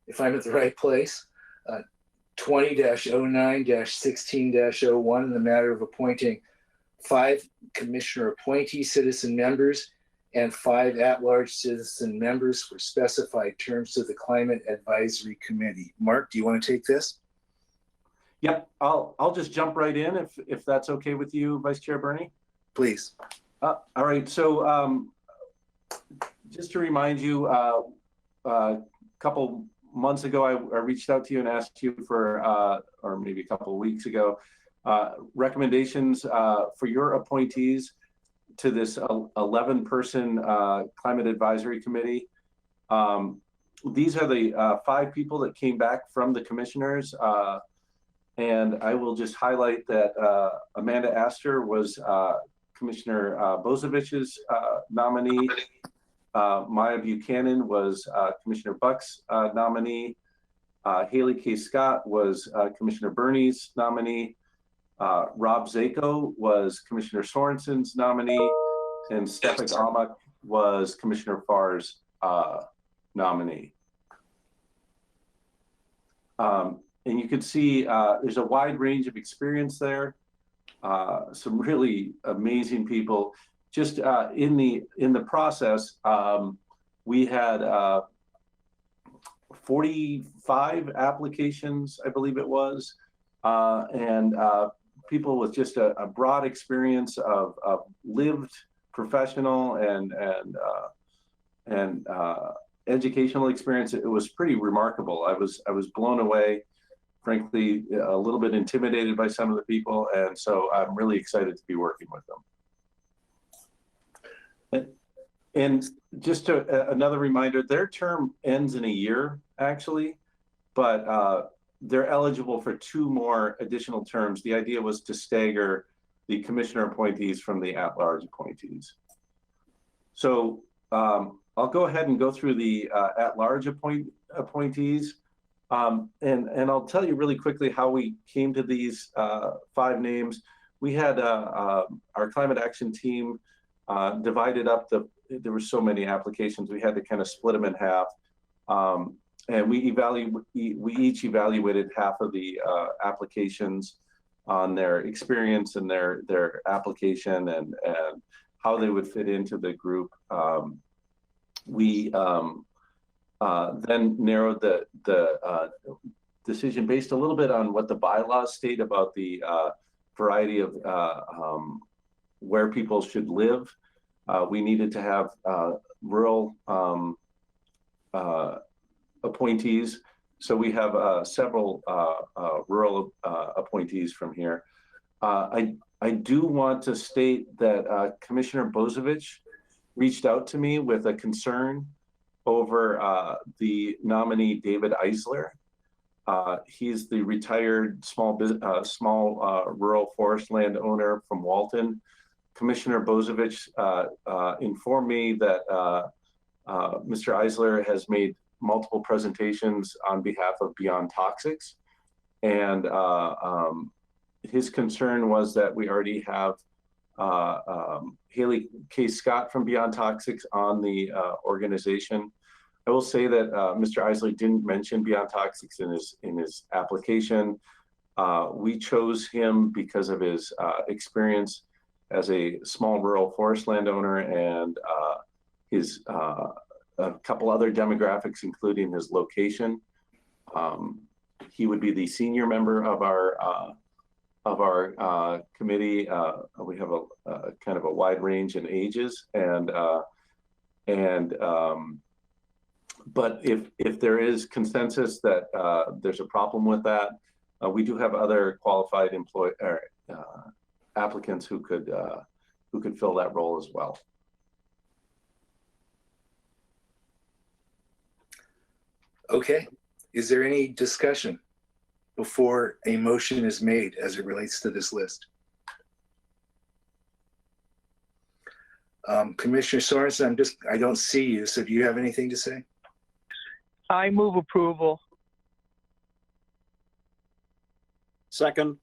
if I'm at the right place, 20-09-16-01 in the matter of appointing 5 commissioner appointee citizen members and 5 at-large citizen members for specified terms to the Climate Advisory Committee. Mark, do you want to take this? Yep. I'll just jump right in if that's okay with you, Vice Chair Bernie. Please. All right. So just to remind you, a couple months ago, I reached out to you and asked you for, or maybe a couple of weeks ago, recommendations for your appointees to this 11-person Climate Advisory Committee. These are the 5 people that came back from the commissioners. And I will just highlight that Amanda Astor was Commissioner Bozovich's nominee. Maya Buchanan was Commissioner Buck's nominee. Haley K. Scott was Commissioner Bernie's nominee. Rob Zako was Commissioner Sorensen's nominee. And Stefan Almach was Commissioner Farr's nominee. And you can see there's a wide range of experience there. Some really amazing people. Just in the process, we had 45 applications, I believe it was, and people with just a broad experience of lived professional and educational experience. It was pretty remarkable. I was blown away. Frankly, a little bit intimidated by some of the people, and so I'm really excited to be working with them. And just another reminder, their term ends in a year, actually, but they're eligible for 2 more additional terms. The idea was to stagger the commissioner appointees from the at-large appointees. So I'll go ahead and go through the at-large appointees. And I'll tell you really quickly how we came to these 5 names. We had our climate action team divided up. There were so many applications, we had to kind of split them in half. And we each evaluated half of the applications on their experience and their application and how they would fit into the group. We then narrowed the decision based a little bit on what the bylaws state about the variety of where people should live. We needed to have rural appointees. So we have several rural appointees from here. I do want to state that Commissioner Bozovich reached out to me with a concern over the nominee David Eisler. He's the retired small rural forest landowner from Walton. Commissioner Bozovich informed me that Mr. Eisler has made multiple presentations on behalf of Beyond Toxics, and his concern was that we already have Haley K. Scott from Beyond Toxics on the organization. I will say that Mr. Eisler didn't mention Beyond Toxics in his application. We chose him because of his experience as a small rural forest landowner and his a couple other demographics, including his location. He would be the senior member of our committee. We have a kind of a wide range in ages, but if there is consensus that there's a problem with that, we do have other qualified applicants who could fill that role as well. Okay. Is there any discussion before a motion is made as it relates to this list? Commissioner Sorensen, I don't see you, so do you have anything to say? I move approval. Second.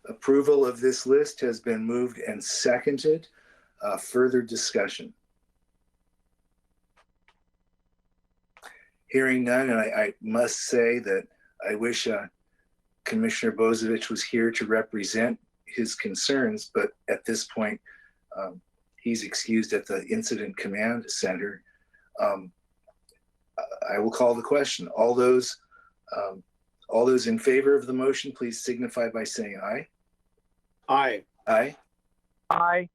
Approval of this list has been moved and seconded. Further discussion? Hearing none, and I must say that I wish Commissioner Bozievich was here to represent his concerns, but at this point, he's excused at the Incident Command Center. I will call the question. All those in favor of the motion, please signify by saying aye. Aye. Aye. Aye.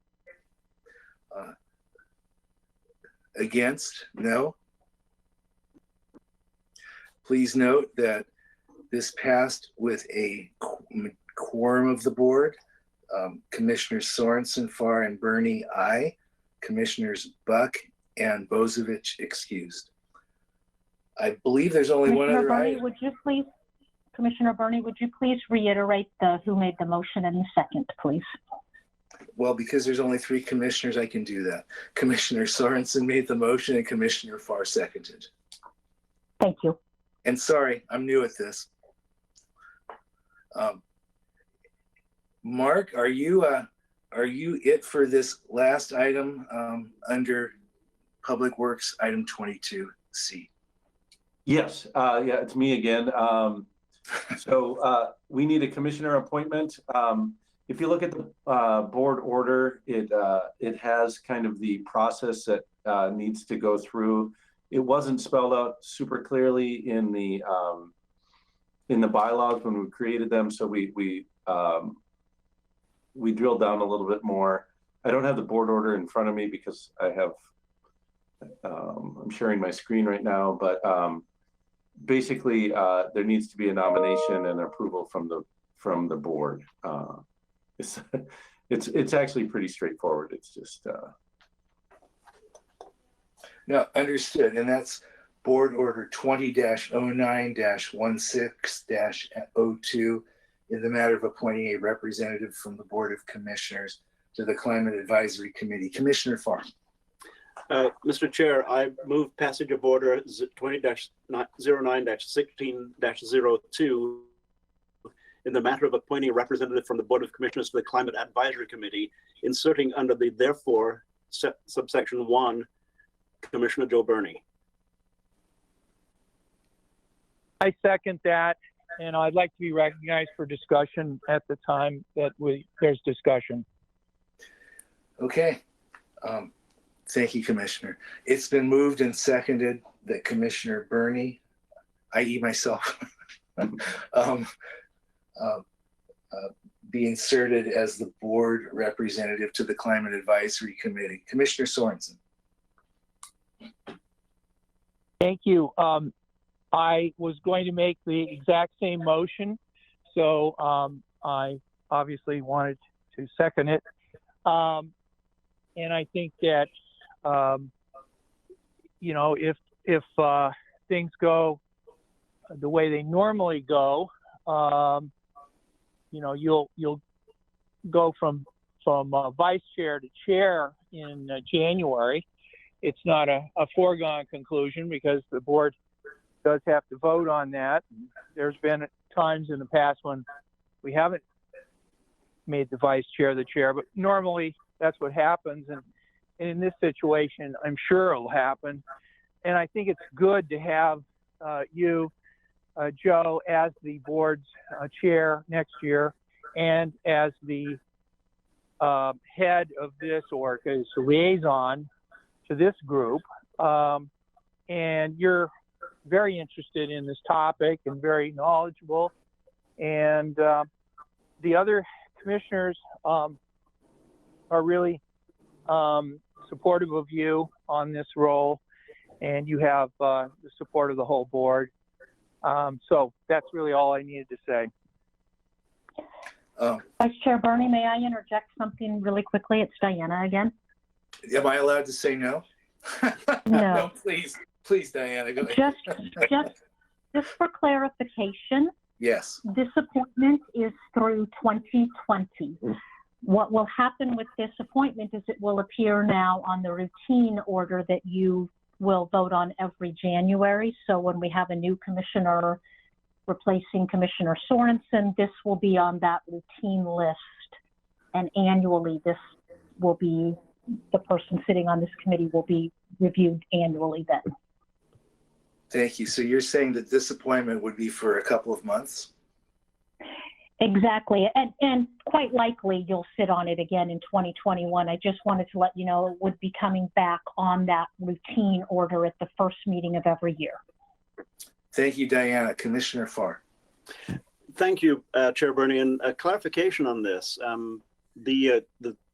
Against? No. Please note that this passed with a quorum of the board. Commissioners Sorensen, Farr, and Burney, aye. Commissioners Buck and Bozievich excused. I believe there's only one other Burney, item. would you please, Commissioner Burney, would you please reiterate who made the motion and the second, please? Well, because there's only 3 commissioners, I can do that. Commissioner Sorensen made the motion and Commissioner Farr seconded. Thank you. And sorry, I'm new at this. Mark, are you it for this last item under Public Works, item 22C? Yes, yeah, it's me again. So we need a commissioner appointment. If you look at the board order, it has kind of the process that needs to go through. It wasn't spelled out super clearly in the bylaws when we created them, so we drilled down a little bit more. I don't have the board order in front of me because I have I'm sharing my screen right now, but basically there needs to be a nomination and approval from the board. It's actually pretty straightforward. It's just No, understood. And that's board order 20-09-16-02 in the matter of appointing a representative from the Board of Commissioners to the Climate Advisory Committee. Commissioner Farr. Mr. Chair, I move passage of order 20-09-16-02 in the matter of appointing a representative from the Board of Commissioners to the Climate Advisory Committee, inserting under the therefore subsection 1, Commissioner Joe Burney. I second that, and I'd like to be recognized for discussion at the time that there's discussion. Okay. Thank you, Commissioner. It's been moved and seconded that Commissioner Burney, i.e. myself, be inserted as the board representative to the Climate Advisory Committee. Commissioner Sorensen. Thank you. I was going to make the exact same motion, so I obviously wanted to second it. And I think that, you know, if things go the way they normally go, you know, you'll go from vice chair to chair in January. It's not a foregone conclusion because the board does have to vote on that. There's been times in the past when we haven't made the vice chair the chair, but normally that's what happens. And in this situation, I'm sure it'll happen. And I think it's good to have you, Joe, as the board's chair next year and as the head of this, or as a liaison to this group. And you're very interested in this topic and very knowledgeable. And the other commissioners are really supportive of you on this role, and you have the support of the whole board. So that's really all I needed to say. Vice Chair Burney, may I interject something really quickly? It's Diana again. Am I allowed to say no? No. Please, Diana, go ahead. Just for clarification, Yes. this appointment is through 2020. What will happen with this appointment is it will appear now on the routine order that you will vote on every January. So when we have a new commissioner replacing Commissioner Sorensen, this will be on that routine list. And annually, this will be, the person sitting on this committee will be reviewed annually then. Thank you. So you're saying that this appointment would be for a couple of months? Exactly. And quite likely you'll sit on it again in 2021. I just wanted to let you know it would be coming back on that routine order at the first meeting of every year. Thank you, Diana. Commissioner Farr. Thank you, Chair Bernie. And a clarification on this. The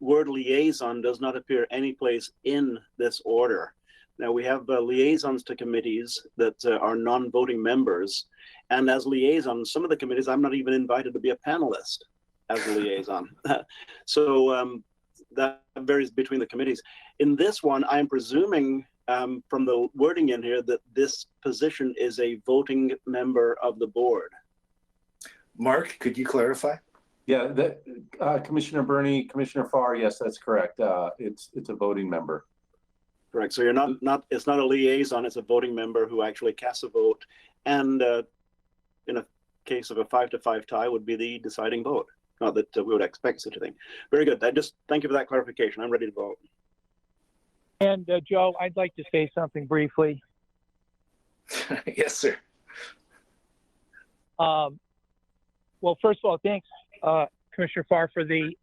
word liaison does not appear anyplace in this order. Now, we have liaisons to committees that are non-voting members. And as liaison, some of the committees, I'm not even invited to be a panelist as a liaison. So that varies between the committees. In this one, I'm presuming from the wording in here that this position is a voting member of the board. Mark, could you clarify? Yeah, Commissioner Bernie, Commissioner Farr, yes, that's correct. It's a voting member. Correct. So you're not it's not a liaison, it's a voting member who actually casts a vote. And in a case of a 5-5 tie would be the deciding vote. Not that we would expect such a thing. Very good. Thank you for that clarification. I'm ready to vote. And Joe, I'd like to say something briefly. Yes, sir. Well, first of all, thanks, Commissioner Farr, for the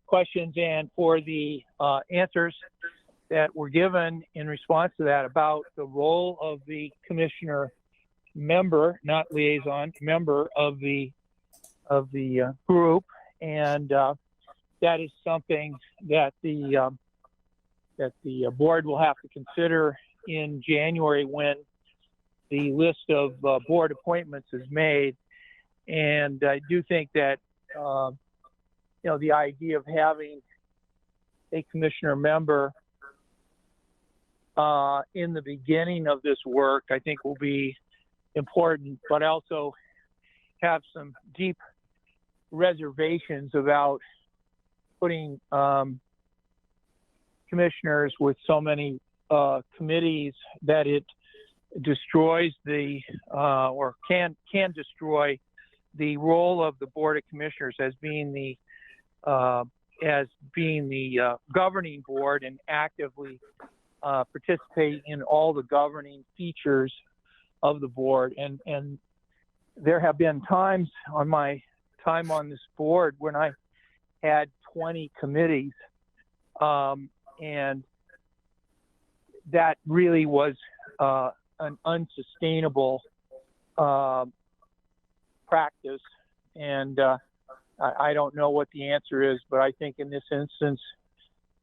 questions and for the answers that were given in response to that about the role of the commissioner member, not liaison, member of the group, and that is something that the board will have to consider in January when the list of board appointments is made. And I do think that the idea of having a commissioner member in the beginning of this work, I think will be important, but I also have some deep reservations about putting commissioners with so many committees that it destroys or can destroy the role of the Board of Commissioners as being the governing board and actively participate in all the governing features of the board. And there have been times on my time on this board when I had 20 committees, and that really was an unsustainable practice. And I don't know what the answer is, but I think in this instance,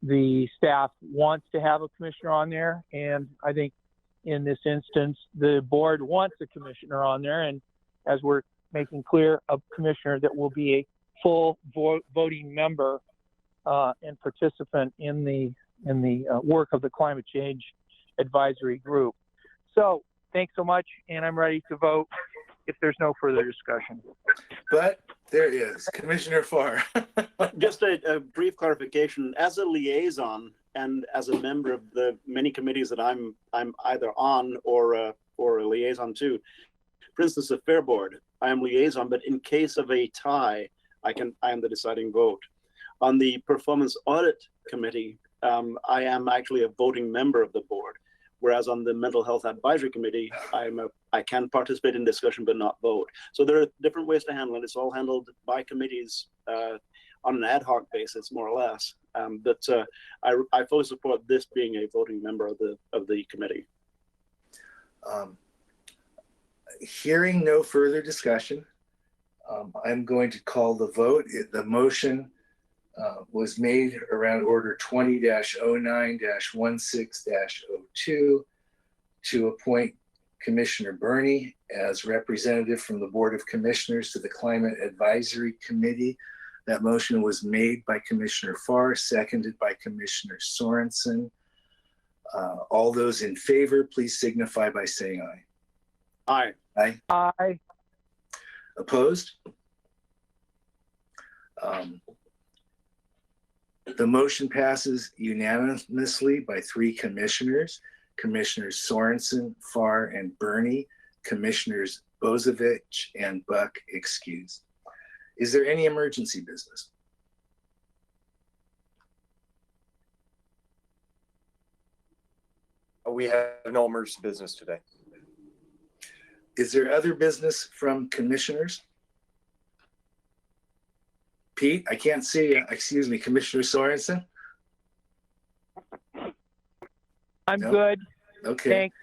the staff wants to have a commissioner on there. And I think in this instance, the board wants a commissioner on there. And as we're making clear, a commissioner that will be a full voting member and participant in the work of the Climate Change Advisory Group. So thanks so much, and I'm ready to vote if there's no further discussion. But there is Commissioner Farr. Just a brief clarification. As a liaison and as a member of the many committees that I'm either on or a liaison to, for instance, the Fair Board, I am liaison, but in case of a tie, I am the deciding vote. On the Performance Audit Committee, I am actually a voting member of the board, whereas on the Mental Health Advisory Committee, I can participate in discussion but not vote. So there are different ways to handle it. It's all handled by committees on an ad hoc basis, more or less. But I fully support this being a voting member of the committee. Hearing no further discussion, I'm going to call the vote. The motion was made around order 20-09-16-02 to appoint Commissioner Bernie as representative from the Board of Commissioners to the Climate Advisory Committee. That motion was made by Commissioner Farr, seconded by Commissioner Sorensen. All those in favor, please signify by saying aye. Aye. Aye. Aye. Opposed? The motion passes unanimously by 3 commissioners, Commissioners Sorensen, Farr, and Burney, Commissioners Bozovich and Buck excused. Is there any emergency business? We have no emergency business today. Is there other business from commissioners? Pete, I can't see you. Excuse me, Commissioner Sorensen? I'm No? good. Okay. Thanks.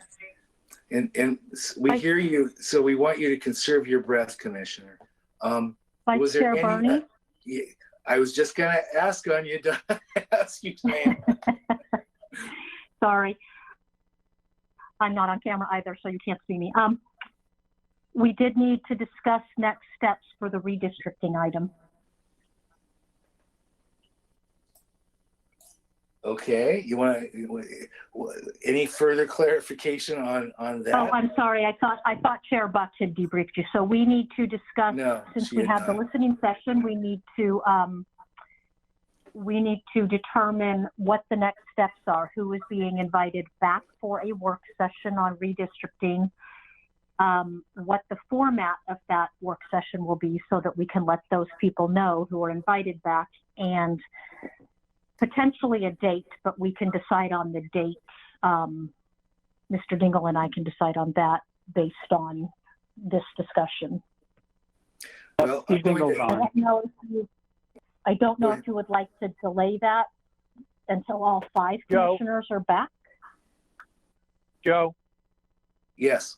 And we hear you, so we want you to conserve your breath, Commissioner. Vice Was Chair there any? Burney? I was just gonna ask on you, ask you, Diane. Sorry. I'm not on camera either, so you can't see me. We did need to discuss next steps for the redistricting item. Okay, you want any further clarification on that? Oh, I'm sorry. I thought Chair Buck had debriefed you. So we need to discuss, No, since she we had have the not. listening session, we need to determine what the next steps are, who is being invited back for a work session on redistricting, what the format of that work session will be so that we can let those people know who are invited back, and potentially a date, but we can decide on the date. Mr. Dingle and I can decide on that based on this discussion. Well, I'm going to- I don't know if you would like to delay that until all 5 Joe? commissioners are back. Joe, Yes,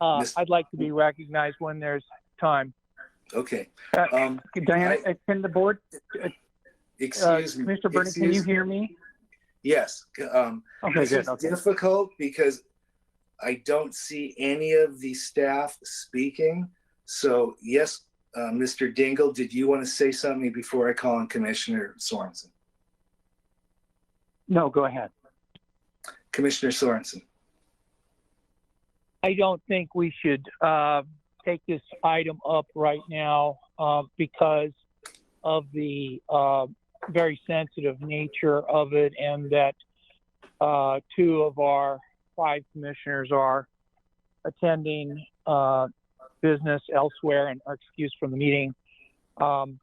Miss- I'd like to be recognized when there's time. okay. Diana, can the board, Excuse me. Mr. Burney, can you excuse- hear me? Yes. Okay, This good. is Okay. difficult because I don't see any of the staff speaking. So yes, Mr. Dingle, did you want to say something before I call on Commissioner Sorensen? No, go ahead. Commissioner Sorensen. I don't think we should take this item up right now because of the very sensitive nature of it, and that 2 of our 5 commissioners are attending business elsewhere and are excused from the meeting. And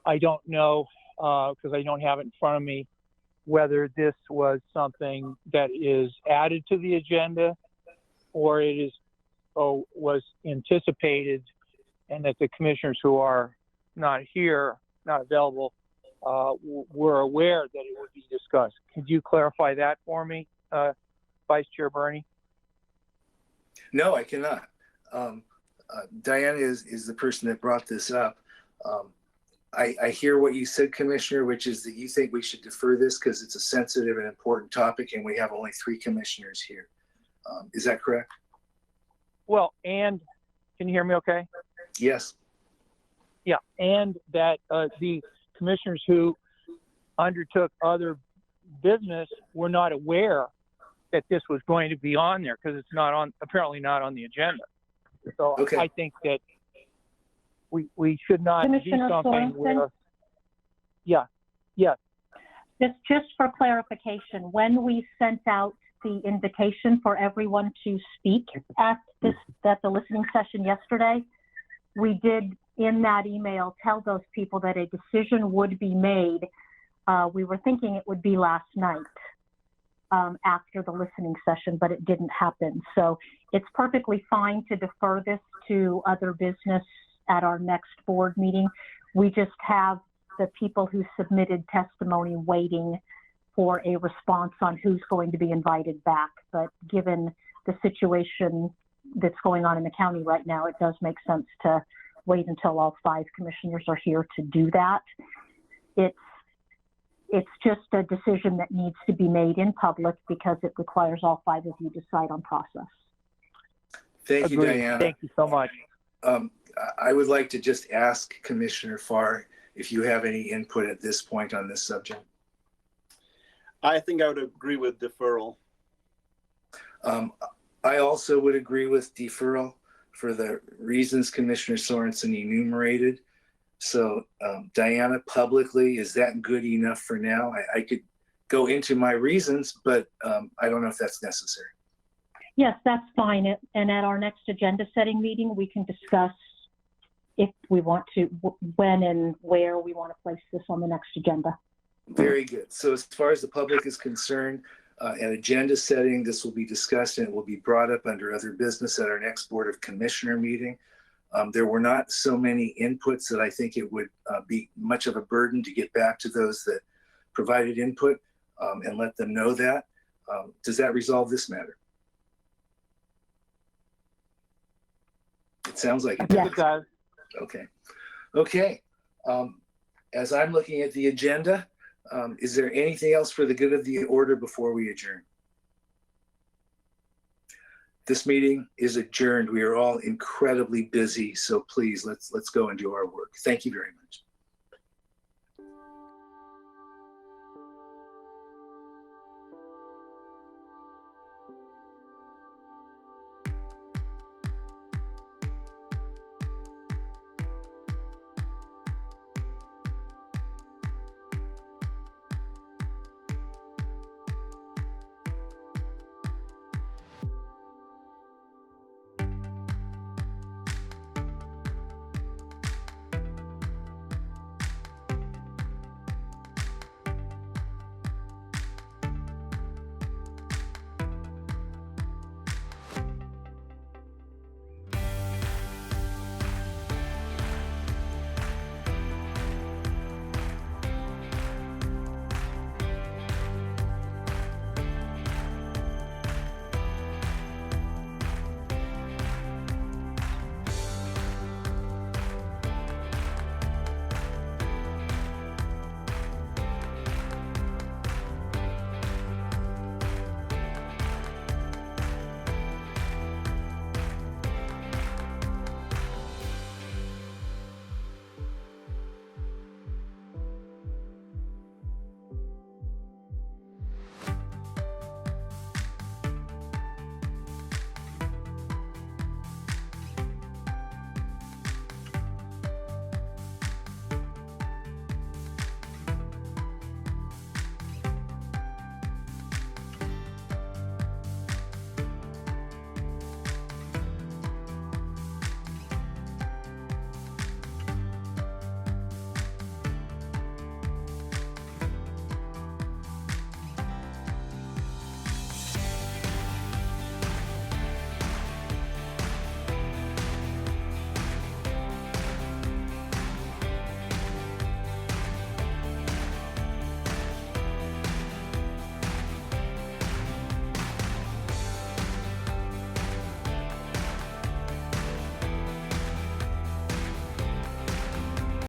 I don't know, because I don't have it in front of me, whether this was something that is added to the agenda or it is was anticipated, and that the commissioners who are not here, not available, were aware that it would be discussed. Could you clarify that for me, Vice Chair Burney? No, I cannot. Diana is the person that brought this up. I hear what you said, Commissioner, which is that you think we should defer this because it's a sensitive and important topic and we have only 3 commissioners here. Is that correct? Well, and can you hear me okay? Yes. Yeah, and that the commissioners who undertook other business were not aware that this was going to be on there because it's not on, apparently not on the agenda. So Okay. I think that we should not Commissioner do something Sorensen? where, yeah. Just for clarification, when we sent out the invitation for everyone to speak at the listening session yesterday, we did in that email tell those people that a decision would be made. We were thinking it would be last night after the listening session, but it didn't happen. So it's perfectly fine to defer this to other business at our next board meeting. We just have the people who submitted testimony waiting for a response on who's going to be invited back. But given the situation that's going on in the county right now, it does make sense to wait until all 5 commissioners are here to do that. It's just a decision that needs to be made in public because it requires all 5 of you to decide on process. Thank you, Agreed. Diana. Thank you so much. I would like to just ask Commissioner Farr if you have any input at this point on this subject. I think I would agree with deferral. I also would agree with deferral. for the reasons Commissioner Sorensen enumerated. So Diana, publicly, is that good enough for now? I could go into my reasons, but I don't know if that's necessary. Yes, that's fine. And at our next agenda setting meeting, we can discuss if we want to, when and where we want to place this on the next agenda. Very good. So as far as the public is concerned, an agenda setting, this will be discussed and it will be brought up under other business at our next Board of Commissioner meeting. There were not so many inputs that I think it would be much of a burden to get back to those that provided input and let them know that. Does that resolve this matter? It sounds like it does. It does. Okay. Okay. As I'm looking at the agenda, is there anything else for the good of the order before we adjourn? This meeting is adjourned. We are all incredibly busy, so please let's go and do our work. Thank you very much.